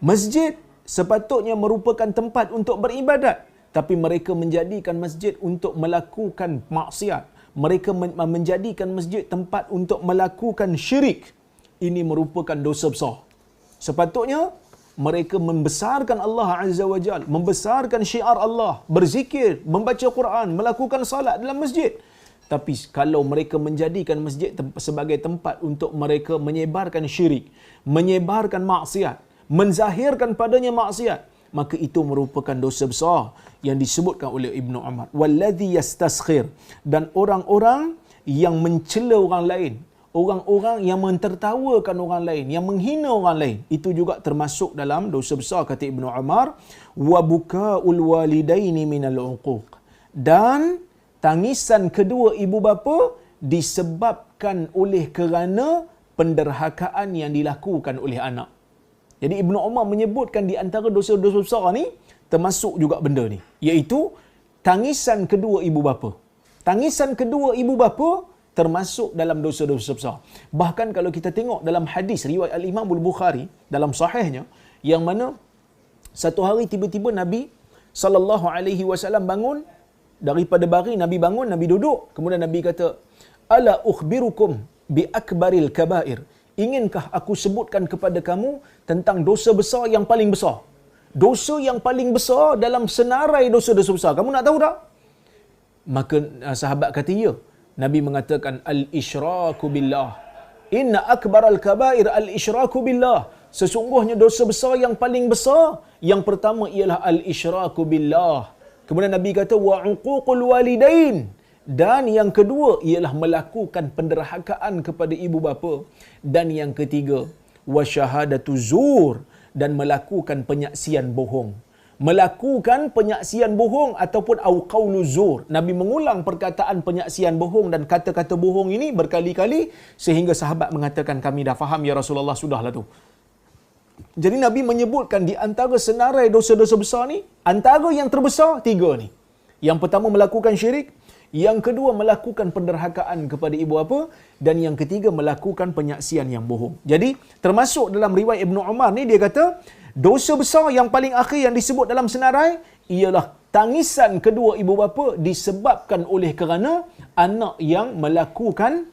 Masjid sepatutnya merupakan tempat untuk beribadat, tapi mereka menjadikan masjid untuk melakukan maksiat. Mereka menjadikan masjid tempat untuk melakukan syirik. Ini merupakan dosa besar. Sepatutnya mereka membesarkan Allah Azza wa Jal, membesarkan syiar Allah, berzikir, membaca Quran, melakukan salat dalam masjid. Tapi kalau mereka menjadikan masjid sebagai tempat untuk mereka menyebarkan syirik, menyebarkan maksiat, menzahirkan padanya maksiat, maka itu merupakan dosa besar yang disebutkan oleh Ibnu Umar. Wallazi yastaskhir, dan orang-orang yang mencela orang lain, orang-orang yang mentertawakan orang lain, yang menghina orang lain, itu juga termasuk dalam dosa besar kata Ibnu Umar. Wa bukaul walidaini minal uquq, dan tangisan kedua ibu bapa disebabkan oleh kerana penderhakaan yang dilakukan oleh anak. Jadi Ibnu Umar menyebutkan di antara dosa-dosa besar ni termasuk juga benda ni, iaitu tangisan kedua ibu bapa. Tangisan kedua ibu bapa termasuk dalam dosa-dosa besar. Bahkan kalau kita tengok dalam hadis riwayat Al-Imam Al-Bukhari dalam sahihnya, yang mana satu hari tiba-tiba Nabi sallallahu alaihi wasallam bangun daripada baring, Nabi bangun, Nabi duduk, kemudian Nabi kata, ala ukhbirukum bi akbaril kabair, inginkah aku sebutkan kepada kamu tentang dosa besar yang paling besar? Dosa yang paling besar dalam senarai dosa-dosa besar, kamu nak tahu tak? Maka sahabat kata ya. Nabi mengatakan, al-isyraku billah. Inna akbaral kabair al-isyraku billah. Sesungguhnya dosa besar yang paling besar, yang pertama ialah al-isyraku billah. Kemudian Nabi kata, wa uququl walidain. Dan yang kedua ialah melakukan penderhakaan kepada ibu bapa. Dan yang ketiga, wa syahadatu zur, dan melakukan penyaksian bohong. Melakukan penyaksian bohong ataupun au qaulu zur. Nabi mengulang perkataan penyaksian bohong dan kata-kata bohong ini berkali-kali sehingga sahabat mengatakan, kami dah faham ya Rasulullah, sudahlah tu. Jadi Nabi menyebutkan di antara senarai dosa-dosa besar ni, antara yang terbesar tiga ni. Yang pertama melakukan syirik, yang kedua melakukan penderhakaan kepada ibu bapa, dan yang ketiga melakukan penyaksian yang bohong. Jadi termasuk dalam riwayat Ibnu Umar ni, dia kata dosa besar yang paling akhir yang disebut dalam senarai ialah tangisan kedua ibu bapa disebabkan oleh kerana anak yang melakukan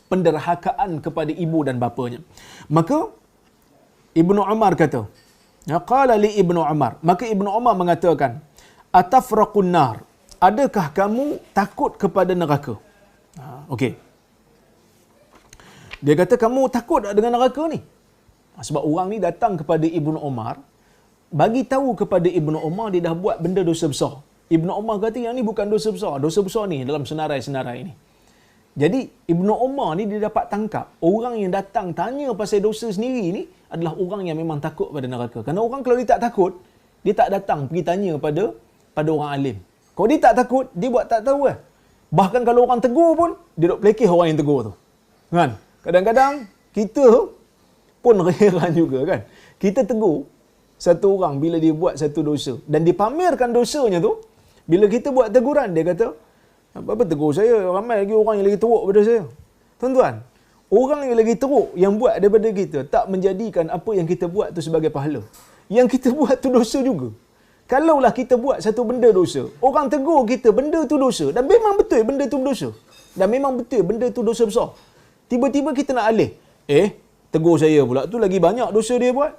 penderhakaan kepada ibu dan bapanya. Maka Ibnu Umar kata, qala li Ibnu Umar, maka Ibnu Umar mengatakan, atafraqun nar, adakah kamu takut kepada neraka? Okey. Dia kata, kamu takut tak dengan neraka ni? Sebab orang ni datang kepada Ibnu Umar, bagi tahu kepada Ibnu Umar dia dah buat benda dosa besar. Ibnu Umar kata yang ni bukan dosa besar. Dosa besar ni dalam senarai-senarai ni. Jadi Ibnu Umar ni dia dapat tangkap orang yang datang tanya pasal dosa sendiri ni adalah orang yang memang takut pada neraka. Kerana orang kalau dia tak takut, dia tak datang pergi tanya pada orang alim. Kalau dia tak takut, dia buat tak tahu lah. Bahkan kalau orang tegur pun, dia duk pelekeh orang yang tegur tu. Kan? Kadang-kadang kita pun heran juga kan. Kita tegur satu orang bila dia buat satu dosa dan dipamerkan dosanya tu. Bila kita buat teguran, dia kata, apa tegur saya? Ramai lagi orang yang lagi teruk daripada saya. Tuan-tuan, orang yang lagi teruk yang buat daripada kita tak menjadikan apa yang kita buat tu sebagai pahala. Yang kita buat tu dosa juga. Kalaulah kita buat satu benda dosa, orang tegur kita benda tu dosa dan memang betul benda tu dosa. Dan memang betul benda tu dosa besar. Tiba-tiba kita nak alih. Tegur saya pula tu lagi banyak dosa dia buat.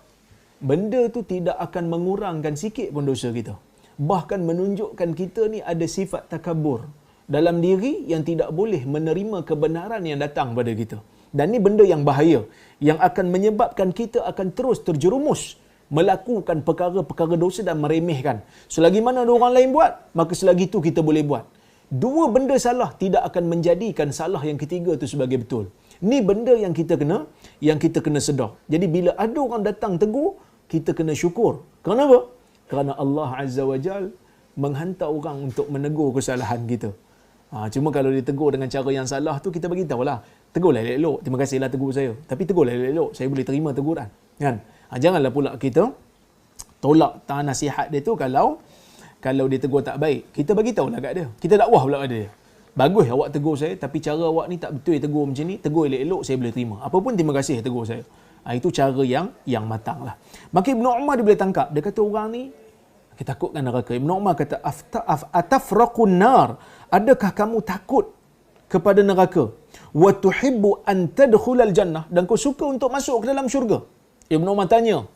Benda tu tidak akan mengurangkan sikit pun dosa kita. Bahkan menunjukkan kita ni ada sifat takabur dalam diri yang tidak boleh menerima kebenaran yang datang pada kita. Dan ni benda yang bahaya, yang akan menyebabkan kita akan terus terjerumus melakukan perkara-perkara dosa dan meremehkan. Selagi mana ada orang lain buat, maka selagi tu kita boleh buat. Dua benda salah tidak akan menjadikan salah yang ketiga tu sebagai betul. Ni benda yang kita kena sedar. Jadi bila ada orang datang tegur, kita kena syukur. Kenapa? Kerana Allah Azza wa Jal menghantar orang untuk menegur kesalahan kita. Cuma kalau dia tegur dengan cara yang salah tu, kita bagi tahulah. Tegurlah elok-elok. Terima kasihlah tegur saya. Tapi tegurlah elok-elok. Saya boleh terima teguran. Kan? Janganlah pula kita tolak nasihat dia tu kalau dia tegur tak baik. Kita bagi tahulah kat dia. Kita dakwah pula pada dia. Bagus awak tegur saya, tapi cara awak ni tak betul tegur macam ni. Tegur elok-elok, saya boleh terima. Apa pun terima kasih tegur saya. Itu cara yang matang lah. Maka Ibnu Umar dia boleh tangkap. Dia kata orang ni kita takutkan neraka. Ibnu Umar kata atafraqun nar, adakah kamu takut kepada neraka? Wa tuhibbu an tadkhulal jannah, dan kau suka untuk masuk ke dalam syurga. Ibnu Umar tanya,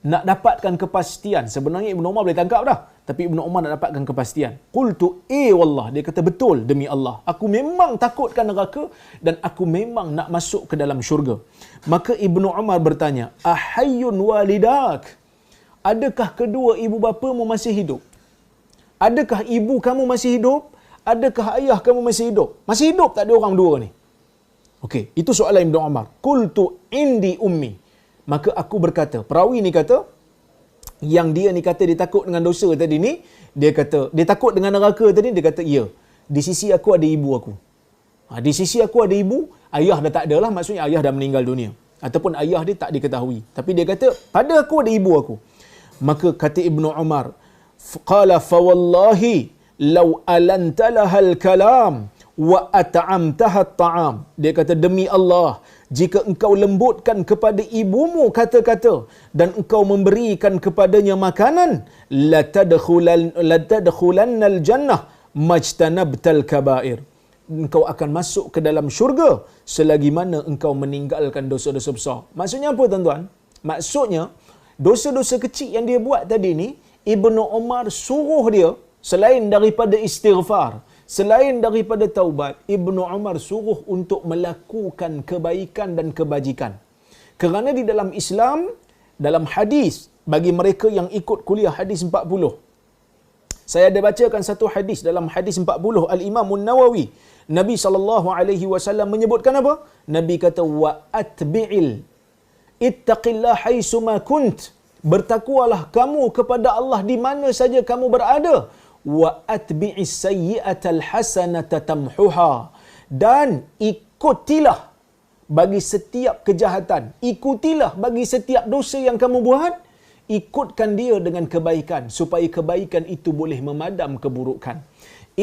nak dapatkan kepastian. Sebenarnya Ibnu Umar boleh tangkap dah, tapi Ibnu Umar nak dapatkan kepastian. Qultu wallah, dia kata betul demi Allah, aku memang takutkan neraka dan aku memang nak masuk ke dalam syurga. Maka Ibnu Umar bertanya, ahayyun walidak, adakah kedua ibu bapamu masih hidup? Adakah ibu kamu masih hidup? Adakah ayah kamu masih hidup? Masih hidup tak ada orang dua ni? Okey, itu soalan Ibnu Umar. Qultu indi ummi, maka aku berkata, perawi ni kata, yang dia ni kata dia takut dengan dosa tadi ni, dia kata dia takut dengan neraka tadi, dia kata ya, di sisi aku ada ibu aku. Di sisi aku ada ibu, ayah dah tak ada lah, maksudnya ayah dah meninggal dunia, ataupun ayah dia tak diketahui, tapi dia kata pada aku ada ibu aku. Maka kata Ibnu Umar, qala fa wallahi law alantalaha kalam wa at'amtaha at-ta'am, dia kata demi Allah, jika engkau lembutkan kepada ibumu kata-kata dan engkau memberikan kepadanya makanan, latadkhulannal jannah majtanabtal kaba'ir, engkau akan masuk ke dalam syurga selagi mana engkau meninggalkan dosa-dosa besar. Maksudnya apa tuan-tuan? Maksudnya dosa-dosa kecil yang dia buat tadi ni, Ibnu Umar suruh dia, selain daripada istighfar, selain daripada taubat, Ibnu Umar suruh untuk melakukan kebaikan dan kebajikan. Kerana di dalam Islam, dalam hadis, bagi mereka yang ikut kuliah hadis 40, saya ada bacakan satu hadis dalam hadis 40 Al-Imam An-Nawawi. Nabi SAW menyebutkan apa? Nabi kata, wa atbi'il ittaqillah haitsuma kunt, bertakwalah kamu kepada Allah di mana saja kamu berada. Wa atbi'is sayyi'atal hasanata tamhuha, dan ikutilah bagi setiap kejahatan, ikutilah bagi setiap dosa yang kamu buat, ikutkan dia dengan kebaikan supaya kebaikan itu boleh memadam keburukan.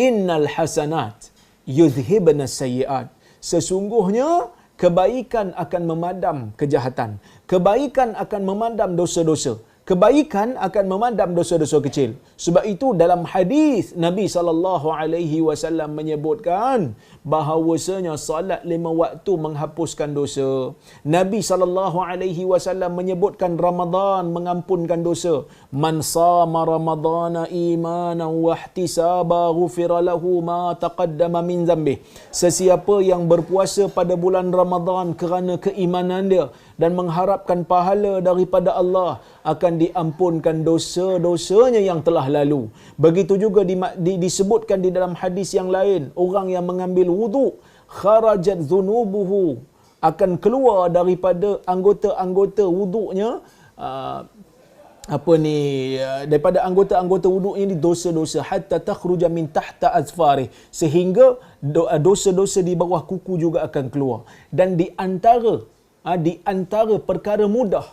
Innal hasanat yuzhibna sayyi'at, sesungguhnya kebaikan akan memadam kejahatan, kebaikan akan memadam dosa-dosa. Kebaikan akan memadam dosa-dosa kecil. Sebab itu dalam hadis Nabi SAW menyebutkan bahawasanya salat 5 waktu menghapuskan dosa. Nabi SAW menyebutkan Ramadan mengampunkan dosa. Man sama Ramadana imanan wa ihtisaba ghufira lahu ma taqaddama min dhanbih. Sesiapa yang berpuasa pada bulan Ramadan kerana keimanan dia dan mengharapkan pahala daripada Allah, akan diampunkan dosa-dosanya yang telah lalu. Begitu juga disebutkan di dalam hadis yang lain, orang yang mengambil wuduk, kharajat dhunubuhu, akan keluar daripada anggota-anggota wuduknya, daripada anggota-anggota wuduk ini dosa-dosa, hatta takhruja min tahta azfarih, sehingga dosa-dosa di bawah kuku juga akan keluar. Dan di antara perkara mudah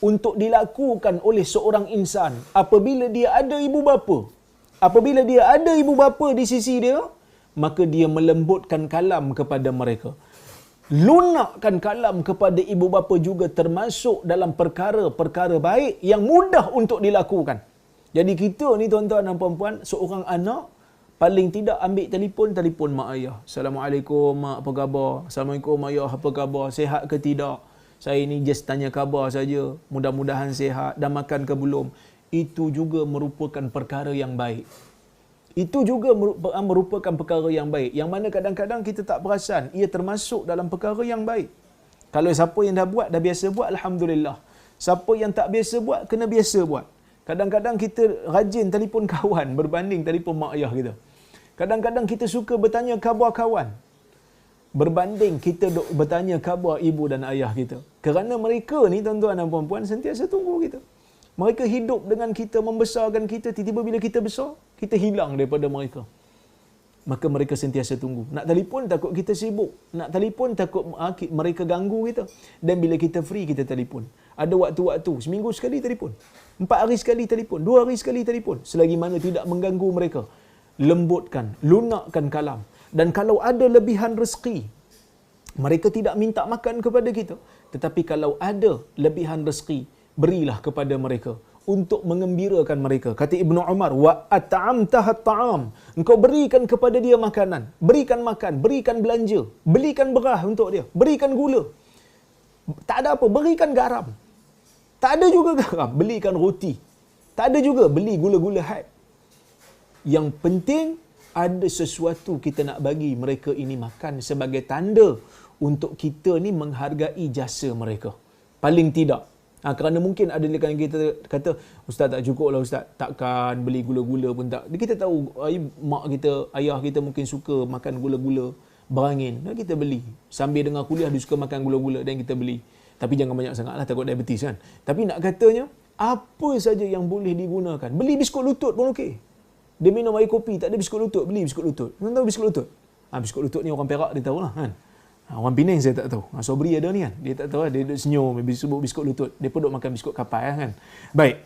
untuk dilakukan oleh seorang insan apabila dia ada ibu bapa. Apabila dia ada ibu bapa di sisi dia, maka dia melembutkan kalam kepada mereka. Lunakkan kalam kepada ibu bapa juga termasuk dalam perkara-perkara baik yang mudah untuk dilakukan. Jadi kita ni tuan-tuan dan puan-puan, seorang anak paling tidak ambil telefon mak ayah. Assalamualaikum mak, apa khabar? Assalamualaikum ayah, apa khabar? Sihat ke tidak? Saya ni just tanya khabar saja. Mudah-mudahan sihat. Dah makan ke belum? Itu juga merupakan perkara yang baik. Itu juga merupakan perkara yang baik. Yang mana kadang-kadang kita tak perasan. Ia termasuk dalam perkara yang baik. Kalau siapa yang dah buat, dah biasa buat, Alhamdulillah. Siapa yang tak biasa buat, kena biasa buat. Kadang-kadang kita rajin telefon kawan berbanding telefon mak ayah kita. Kadang-kadang kita suka bertanya khabar kawan berbanding kita bertanya khabar ibu dan ayah kita. Kerana mereka ni tuan-tuan dan puan-puan sentiasa tunggu kita. Mereka hidup dengan kita, membesarkan kita. Tiba-tiba bila kita besar, kita hilang daripada mereka. Maka mereka sentiasa tunggu. Nak telefon takut kita sibuk. Nak telefon takut mereka ganggu kita. Dan bila kita free, kita telefon. Ada waktu-waktu, seminggu sekali telefon. 4 hari sekali telefon. 2 hari sekali telefon. Selagi mana tidak mengganggu mereka. Lembutkan, lunakkan kalam. Dan kalau ada lebihan rezeki, mereka tidak minta makan kepada kita. Tetapi kalau ada lebihan rezeki, berilah kepada mereka untuk mengembirakan mereka. Kata Ibnu Umar, wa at'amtaha at'am. Engkau berikan kepada dia makanan, berikan makan, berikan belanja, belikan beras untuk dia, berikan gula. Tak ada apa, berikan garam. Tak ada juga garam, belikan roti. Tak ada juga, beli gula-gula had. Yang penting ada sesuatu kita nak bagi mereka ini makan sebagai tanda untuk kita ni menghargai jasa mereka. Paling tidak. Kerana mungkin ada yang kita kata, ustaz tak cukup lah ustaz, takkan beli gula-gula pun tak. Kita tahu mak kita, ayah kita mungkin suka makan gula-gula berangin, dan kita beli. Sambil dengar kuliah dia suka makan gula-gula dan kita beli. Tapi jangan banyak sangat lah, takut diabetes kan. Tapi nak katanya, apa saja yang boleh digunakan. Beli biskut lutut pun okey. Dia minum air kopi, tak ada biskut lutut, beli biskut lutut. Tuan tahu biskut lutut? Biskut lutut ni orang Perak dia tahu lah kan. Orang Penang saya tak tahu. Sobri ada ni kan. Dia tak tahu lah. Dia duduk senyum. Dia sebut biskut lutut. Dia pun duduk makan biskut kapai kan. Baik.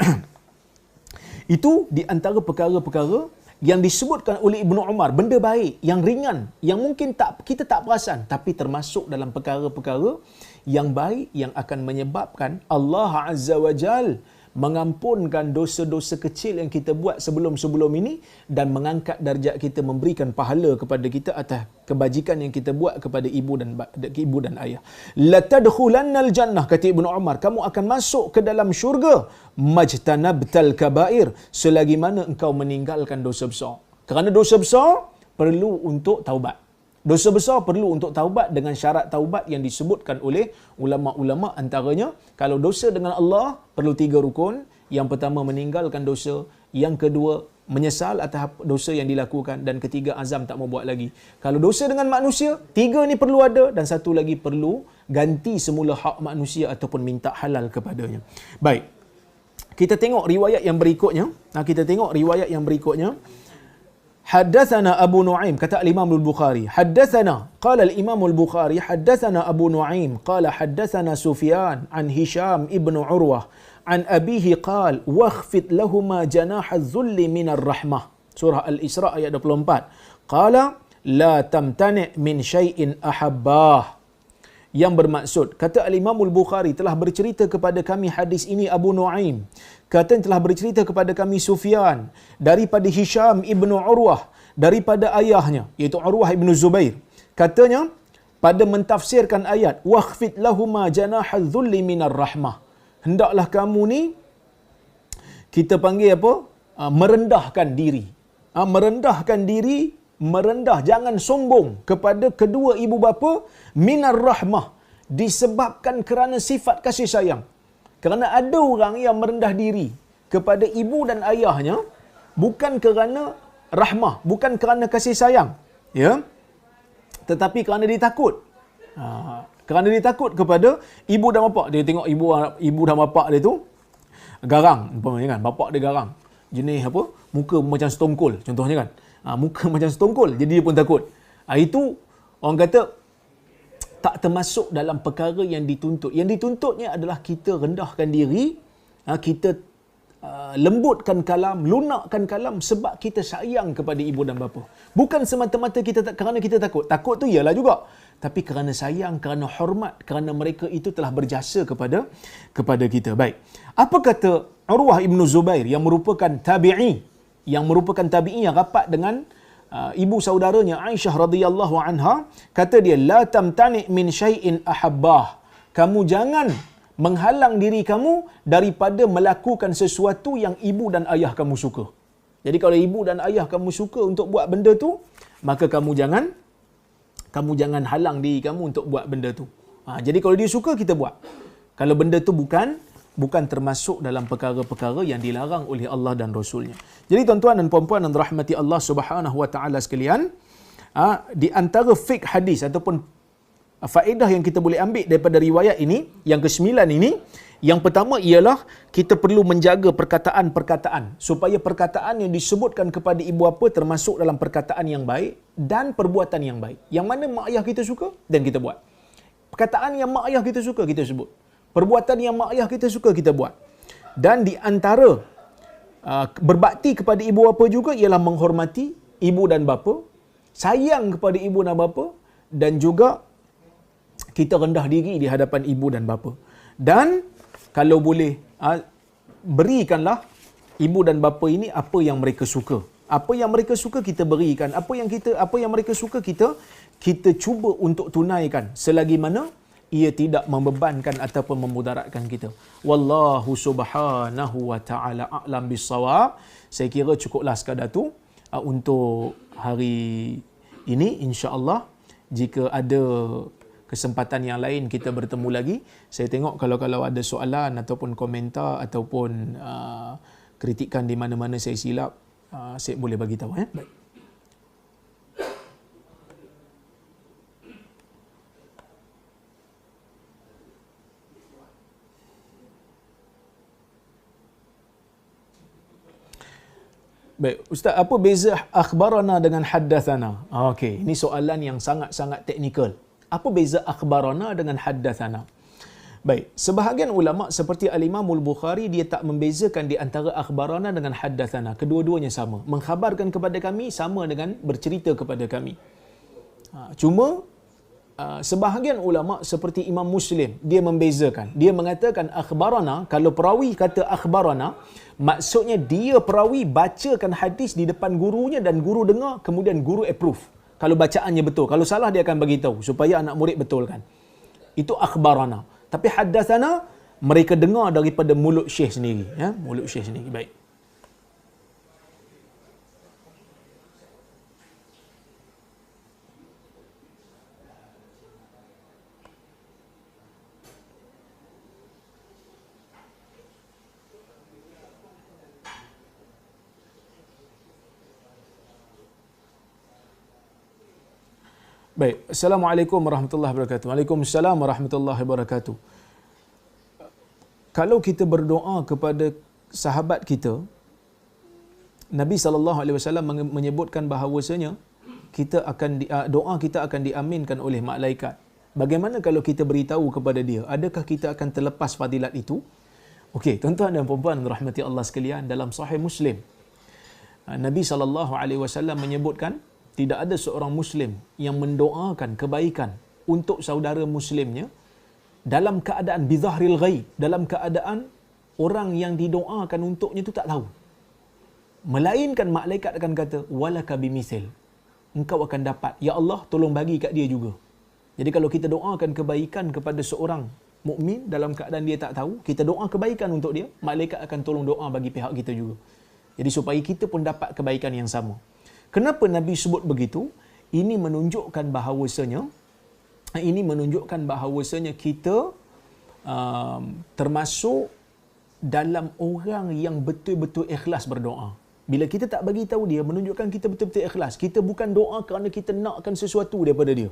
Itu di antara perkara-perkara yang disebutkan oleh Ibnu Umar. Benda baik. Yang ringan. Yang mungkin kita tak perasan. Tapi termasuk dalam perkara-perkara yang baik. Yang akan menyebabkan Allah Azza wa Jal mengampunkan dosa-dosa kecil yang kita buat sebelum-sebelum ini dan mengangkat darjat kita, memberikan pahala kepada kita atas kebajikan yang kita buat kepada ibu dan ayah. La tadkhulannal jannah, kata Ibnu Umar, kamu akan masuk ke dalam syurga majtanabtal kabair, selagi mana engkau meninggalkan dosa besar. Kerana dosa besar perlu untuk taubat. Dosa besar perlu untuk taubat dengan syarat taubat yang disebutkan oleh ulama-ulama, antaranya kalau dosa dengan Allah perlu 3 rukun. Yang pertama meninggalkan dosa, yang kedua menyesal atas dosa yang dilakukan, dan ketiga azam tak mau buat lagi. Kalau dosa dengan manusia, 3 ni perlu ada, dan satu lagi perlu ganti semula hak manusia ataupun minta halal kepadanya. Baik. Kita tengok riwayat yang berikutnya. حدثنا أبو نعيم كتب الإمام البخاري حدثنا قال الإمام البخاري حدثنا أبو نعيم قال حدثنا سفيان عن هشام ابن عروة عن أبيه قال واخفض لهما جناح الذل من الرحمة سورة الإسراء ayat 24 قال لا تمتنع من شيء أحباه yang bermaksud. Kata Al-Imam Al-Bukhari, telah bercerita kepada kami hadis ini Abu Nuaim. Kata telah bercerita kepada kami Sufyan daripada Hisham ibnu Urwah, daripada ayahnya iaitu Urwah ibnu Zubair. Katanya pada mentafsirkan ayat wakhfid lahuma janahadh dhulli minar rahmah. Hendaklah kamu ni kita panggil apa? Merendahkan diri. Merendahkan diri, merendah, jangan sombong kepada kedua ibu bapa minar rahmah, disebabkan kerana sifat kasih sayang. Kerana ada orang yang merendah diri kepada ibu dan ayahnya bukan kerana rahmah, bukan kerana kasih sayang, ya, tetapi kerana dia takut. Kerana dia takut kepada ibu dan bapa. Dia tengok ibu dan bapa dia tu garang, umpamanya kan, bapa dia garang, jenis apa, muka macam setongkol contohnya kan, muka macam setongkol, jadi dia pun takut. Itu orang kata tak termasuk dalam perkara yang dituntut. Yang dituntutnya adalah kita rendahkan diri, kita lembutkan kalam, lunakkan kalam sebab kita sayang kepada ibu dan bapa. Bukan semata-mata kita kerana kita takut. Takut tu iyalah juga, tapi kerana sayang, kerana hormat, kerana mereka itu telah berjasa kepada kita. Baik. Apa kata Urwah ibnu Zubair yang merupakan tabi'i, yang rapat dengan ibu saudaranya Aisyah radhiyallahu anha? Kata dia, la tamtani min syai'in ahabbah. Kamu jangan menghalang diri kamu daripada melakukan sesuatu yang ibu dan ayah kamu suka. Jadi kalau ibu dan ayah kamu suka untuk buat benda tu, maka kamu jangan halang diri kamu untuk buat benda tu. Jadi kalau dia suka, kita buat. Kalau benda tu bukan termasuk dalam perkara-perkara yang dilarang oleh Allah dan Rasulnya. Jadi tuan-tuan dan puan-puan yang dirahmati Allah Subhanahu wa taala sekalian, di antara fiqh hadis ataupun faedah yang kita boleh ambil daripada riwayat ini, yang ke-9 ini, yang pertama ialah kita perlu menjaga perkataan-perkataan supaya perkataan yang disebutkan kepada ibu bapa termasuk dalam perkataan yang baik dan perbuatan yang baik. Yang mana mak ayah kita suka dan kita buat. Perkataan yang mak ayah kita suka kita sebut. Perbuatan yang mak ayah kita suka kita buat. Dan di antara berbakti kepada ibu bapa juga ialah menghormati ibu dan bapa, sayang kepada ibu dan bapa, dan juga kita rendah diri di hadapan ibu dan bapa. Dan kalau boleh, berikanlah ibu dan bapa ini apa yang mereka suka. Apa yang mereka suka kita berikan. Apa yang mereka suka kita cuba untuk tunaikan selagi mana ia tidak membebankan ataupun memudaratkan kita. Wallahu subhanahu wa ta'ala a'lam bissawab. Saya kira cukuplah sekadar tu untuk hari ini. InsyaAllah jika ada kesempatan yang lain kita bertemu lagi. Saya tengok kalau ada soalan ataupun komentar ataupun kritikan di mana-mana saya silap, saya boleh bagi tahu. Baik. Baik, Ustaz, apa beza akhbarana dengan haddathana? Okey, ini soalan yang sangat-sangat teknikal. Apa beza akhbarana dengan haddathana? Baik, sebahagian ulama seperti Al-Imam Al-Bukhari, dia tak membezakan di antara akhbarana dengan haddathana. Kedua-duanya sama. Mengkhabarkan kepada kami sama dengan bercerita kepada kami. Cuma sebahagian ulama seperti Imam Muslim, dia membezakan. Dia mengatakan akhbarana, kalau perawi kata akhbarana, maksudnya dia perawi bacakan hadis di depan gurunya dan guru dengar, kemudian guru approve. Kalau bacaannya betul. Kalau salah dia akan bagi tahu supaya anak murid betulkan. Itu akhbarana. Tapi haddathana mereka dengar daripada mulut syekh sendiri, ya, mulut syekh sendiri. Baik. Baik, Assalamualaikum warahmatullahi wabarakatuh. Waalaikumsalam warahmatullahi wabarakatuh. Kalau kita berdoa kepada sahabat kita, Nabi SAW menyebutkan bahawasanya doa kita akan diaminkan oleh malaikat. Bagaimana kalau kita beritahu kepada dia? Adakah kita akan terlepas fadilat itu? Okey, tuan-tuan dan puan-puan rahmati Allah sekalian, dalam Sahih Muslim, Nabi SAW menyebutkan tidak ada seorang Muslim yang mendoakan kebaikan untuk saudara muslimnya dalam keadaan bizahril ghaib, dalam keadaan orang yang didoakan untuknya itu tak tahu. Melainkan malaikat akan kata walaka bimisil, engkau akan dapat, ya Allah tolong bagi kat dia juga. Jadi kalau kita doakan kebaikan kepada seorang mukmin dalam keadaan dia tak tahu, kita doa kebaikan untuk dia, malaikat akan tolong doa bagi pihak kita juga. Jadi supaya kita pun dapat kebaikan yang sama. Kenapa Nabi sebut begitu? Ini menunjukkan bahawasanya kita termasuk dalam orang yang betul-betul ikhlas berdoa. Bila kita tak bagi tahu dia, menunjukkan kita betul-betul ikhlas. Kita bukan doa kerana kita nakkan sesuatu daripada dia.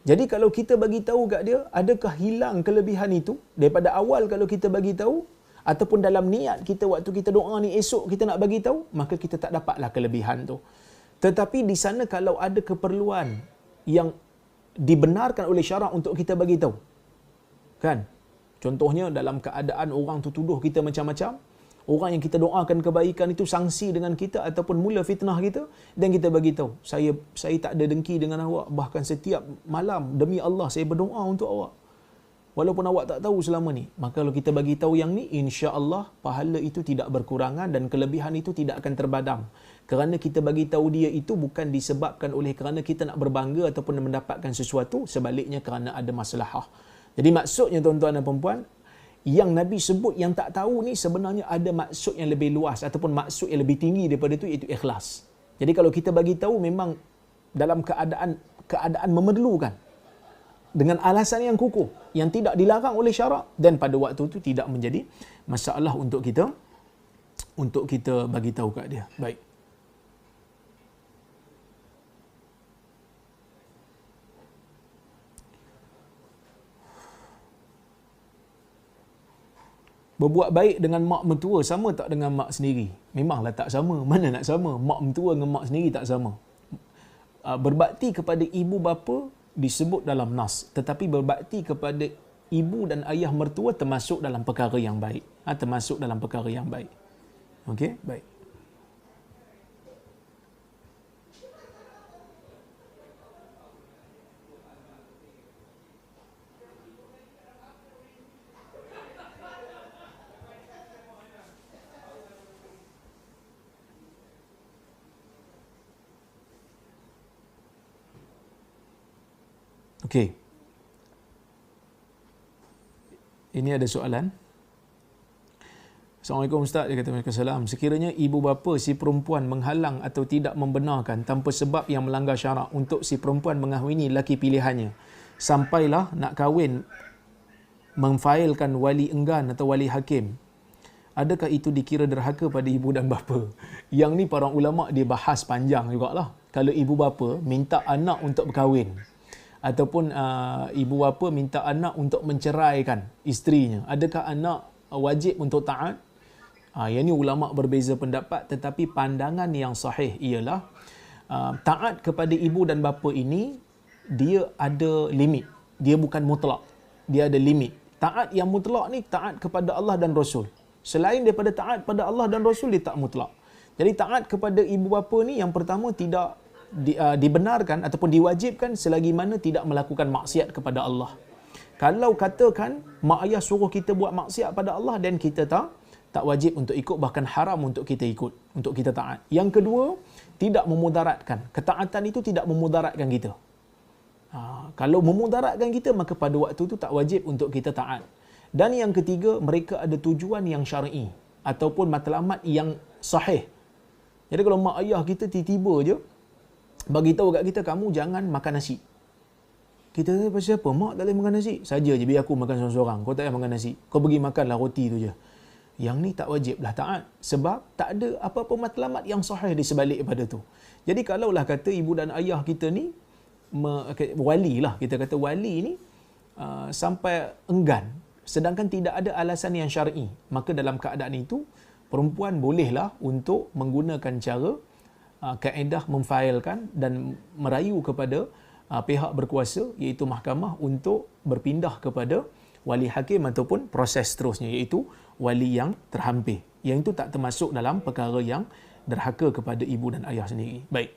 Jadi kalau kita bagi tahu kat dia, adakah hilang kelebihan itu daripada awal kalau kita bagi tahu, ataupun dalam niat kita waktu kita doa ni esok kita nak bagi tahu, maka kita tak dapatlah kelebihan tu. Tetapi di sana kalau ada keperluan yang dibenarkan oleh syarak untuk kita bagi tahu, kan? Contohnya dalam keadaan orang tu tuduh kita macam-macam, orang yang kita doakan kebaikan itu sangsi dengan kita ataupun mula fitnah kita, dan kita bagi tahu, saya tak ada dengki dengan awak, bahkan setiap malam demi Allah saya berdoa untuk awak, walaupun awak tak tahu selama ni. Maka kalau kita bagi tahu yang ni, insya-Allah pahala itu tidak berkurangan dan kelebihan itu tidak akan terbadam. Kerana kita bagi tahu dia itu bukan disebabkan oleh kerana kita nak berbangga ataupun mendapatkan sesuatu, sebaliknya kerana ada maslahah. Jadi maksudnya tuan-tuan dan puan-puan, yang Nabi sebut yang tak tahu ni sebenarnya ada maksud yang lebih luas ataupun maksud yang lebih tinggi daripada itu, iaitu ikhlas. Jadi kalau kita bagi tahu memang dalam keadaan memerlukan, dengan alasan yang kukuh, yang tidak dilarang oleh syarak, dan pada waktu itu tidak menjadi masalah untuk kita bagi tahu kat dia. Baik. Berbuat baik dengan mak mentua sama tak dengan mak sendiri? Memanglah tak sama. Mana nak sama? Mak mentua dengan mak sendiri tak sama. Berbakti kepada ibu bapa disebut dalam nas, tetapi berbakti kepada ibu dan ayah mertua termasuk dalam perkara yang baik. Termasuk dalam perkara yang baik. Okey, baik. Okey. Ini ada soalan. Assalamualaikum Ustaz, dia kata Waalaikumsalam. Sekiranya ibu bapa si perempuan menghalang atau tidak membenarkan tanpa sebab yang melanggar syarak untuk si perempuan mengahwini lelaki pilihannya, sampailah nak kahwin memfailkan wali enggan atau wali hakim, adakah itu dikira derhaka pada ibu dan bapa? Yang ni para ulama' dia bahas panjang jugalah. Kalau ibu bapa minta anak untuk berkahwin, ataupun ibu bapa minta anak untuk menceraikan isterinya, adakah anak wajib untuk taat? Yang ni ulama' berbeza pendapat, tetapi pandangan yang sahih ialah taat kepada ibu dan bapa ini dia ada limit, dia bukan mutlak, dia ada limit. Taat yang mutlak ni taat kepada Allah dan Rasul. Selain daripada taat pada Allah dan Rasul, dia tak mutlak. Jadi taat kepada ibu bapa ni yang pertama tidak dibenarkan ataupun diwajibkan selagi mana tidak melakukan maksiat kepada Allah. Kalau katakan mak ayah suruh kita buat maksiat pada Allah, dan kita tak wajib untuk ikut, bahkan haram untuk kita ikut, untuk kita taat. Yang kedua, tidak memudaratkan. Ketaatan itu tidak memudaratkan kita. Kalau memudaratkan kita, maka pada waktu itu tak wajib untuk kita taat. Dan yang ketiga, mereka ada tujuan yang syar'i ataupun matlamat yang sahih. Jadi kalau mak ayah kita tiba-tiba je bagi tahu kat kita, kamu jangan makan nasi. Kita kata, pasal apa? Mak tak boleh makan nasi. Saja je, biar aku makan seorang-seorang. Kau tak payah makan nasi. Kau pergi makanlah roti tu je. Yang ni tak wajiblah taat. Sebab tak ada apa-apa matlamat yang sahih di sebalik pada tu. Jadi kalaulah kata ibu dan ayah kita ni, wali lah, kita kata wali ni sampai enggan, sedangkan tidak ada alasan yang syar'i, maka dalam keadaan itu, perempuan bolehlah untuk menggunakan cara kaedah memfailkan dan merayu kepada pihak berkuasa, iaitu mahkamah, untuk berpindah kepada wali hakim ataupun proses seterusnya, iaitu wali yang terhampir. Yang itu tak termasuk dalam perkara yang derhaka kepada ibu dan ayah sendiri. Baik.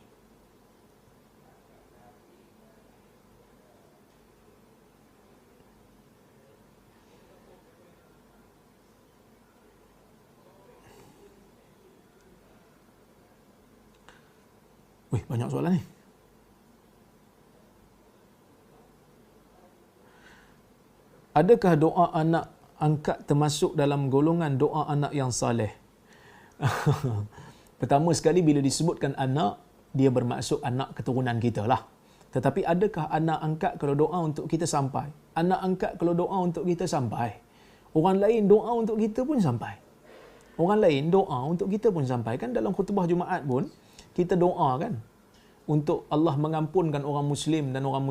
Wih, banyak soalan ni. Adakah doa anak angkat termasuk dalam golongan doa anak yang saleh? Pertama sekali bila disebutkan anak, dia bermaksud anak keturunan kita lah. Tetapi adakah anak angkat kalau doa untuk kita sampai? Anak angkat kalau doa untuk kita sampai. Orang lain doa untuk kita pun sampai. Orang lain doa untuk kita pun sampai. Kan dalam khutbah Jumaat pun, kita doa kan untuk Allah mengampunkan orang Muslim dan orang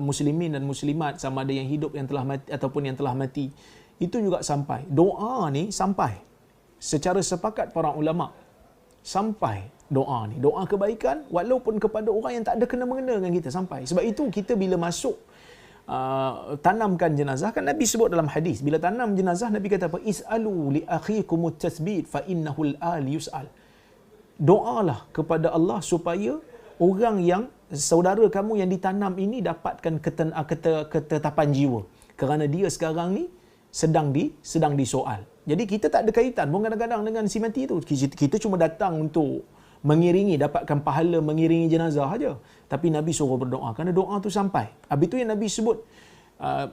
Muslimin dan Muslimat, sama ada yang hidup yang telah mati ataupun yang telah mati. Itu juga sampai. Doa ni sampai. Secara sepakat para ulama, sampai doa ni. Doa kebaikan walaupun kepada orang yang tak ada kena-mengena dengan kita, sampai. Sebab itu kita bila masuk tanamkan jenazah, kan Nabi sebut dalam hadis, bila tanam jenazah Nabi kata apa? Is'alu li akhikumut tasbit fa innahul al yus'al. Doalah kepada Allah supaya orang yang saudara kamu yang ditanam ini dapatkan ketetapan jiwa, kerana dia sekarang ni sedang disoal. Jadi kita tak ada kaitan pun kadang-kadang dengan si mati tu. Kita cuma datang untuk mengiringi, dapatkan pahala mengiringi jenazah saja. Tapi Nabi suruh berdoa kerana doa tu sampai. Habis tu yang Nabi sebut,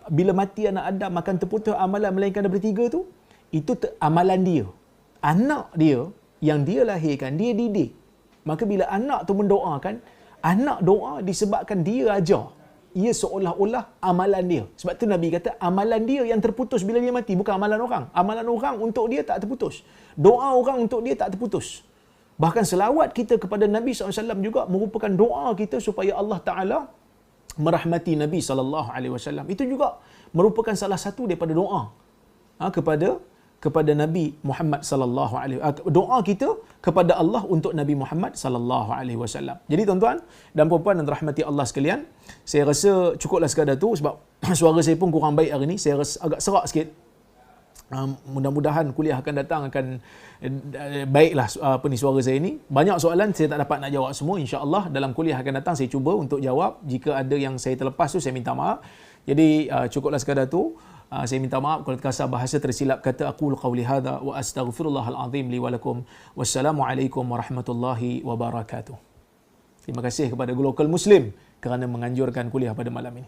bila mati anak Adam akan terputus amalan melainkan daripada 3 tu, itu amalan dia. Anak dia yang dia lahirkan, dia didik. Maka bila anak tu mendoakan, anak doa disebabkan dia ajar. Ia seolah-olah amalan dia. Sebab tu Nabi kata amalan dia yang terputus bila dia mati, bukan amalan orang. Amalan orang untuk dia tak terputus. Doa orang untuk dia tak terputus. Bahkan selawat kita kepada Nabi SAW juga merupakan doa kita supaya Allah Ta'ala merahmati Nabi SAW. Itu juga merupakan salah satu daripada doa kepada Nabi Muhammad sallallahu alaihi wasallam. Doa kita kepada Allah untuk Nabi Muhammad sallallahu alaihi wasallam. Jadi tuan-tuan dan puan-puan yang dirahmati Allah sekalian, saya rasa cukuplah sekadar tu sebab suara saya pun kurang baik hari ni. Saya rasa agak serak sikit. Mudah-mudahan kuliah akan datang akan baiklah suara saya ni. Banyak soalan saya tak dapat nak jawab semua. Insya-Allah dalam kuliah akan datang saya cuba untuk jawab. Jika ada yang saya terlepas tu saya minta maaf. Jadi cukuplah sekadar tu. Saya minta maaf kalau terkasar bahasa tersilap kata. Aqulu qawli hadha wa astaghfirullahal azim li wa lakum. Wassalamualaikum warahmatullahi wabarakatuh. Terima kasih kepada Global Muslim kerana menganjurkan kuliah pada malam ini.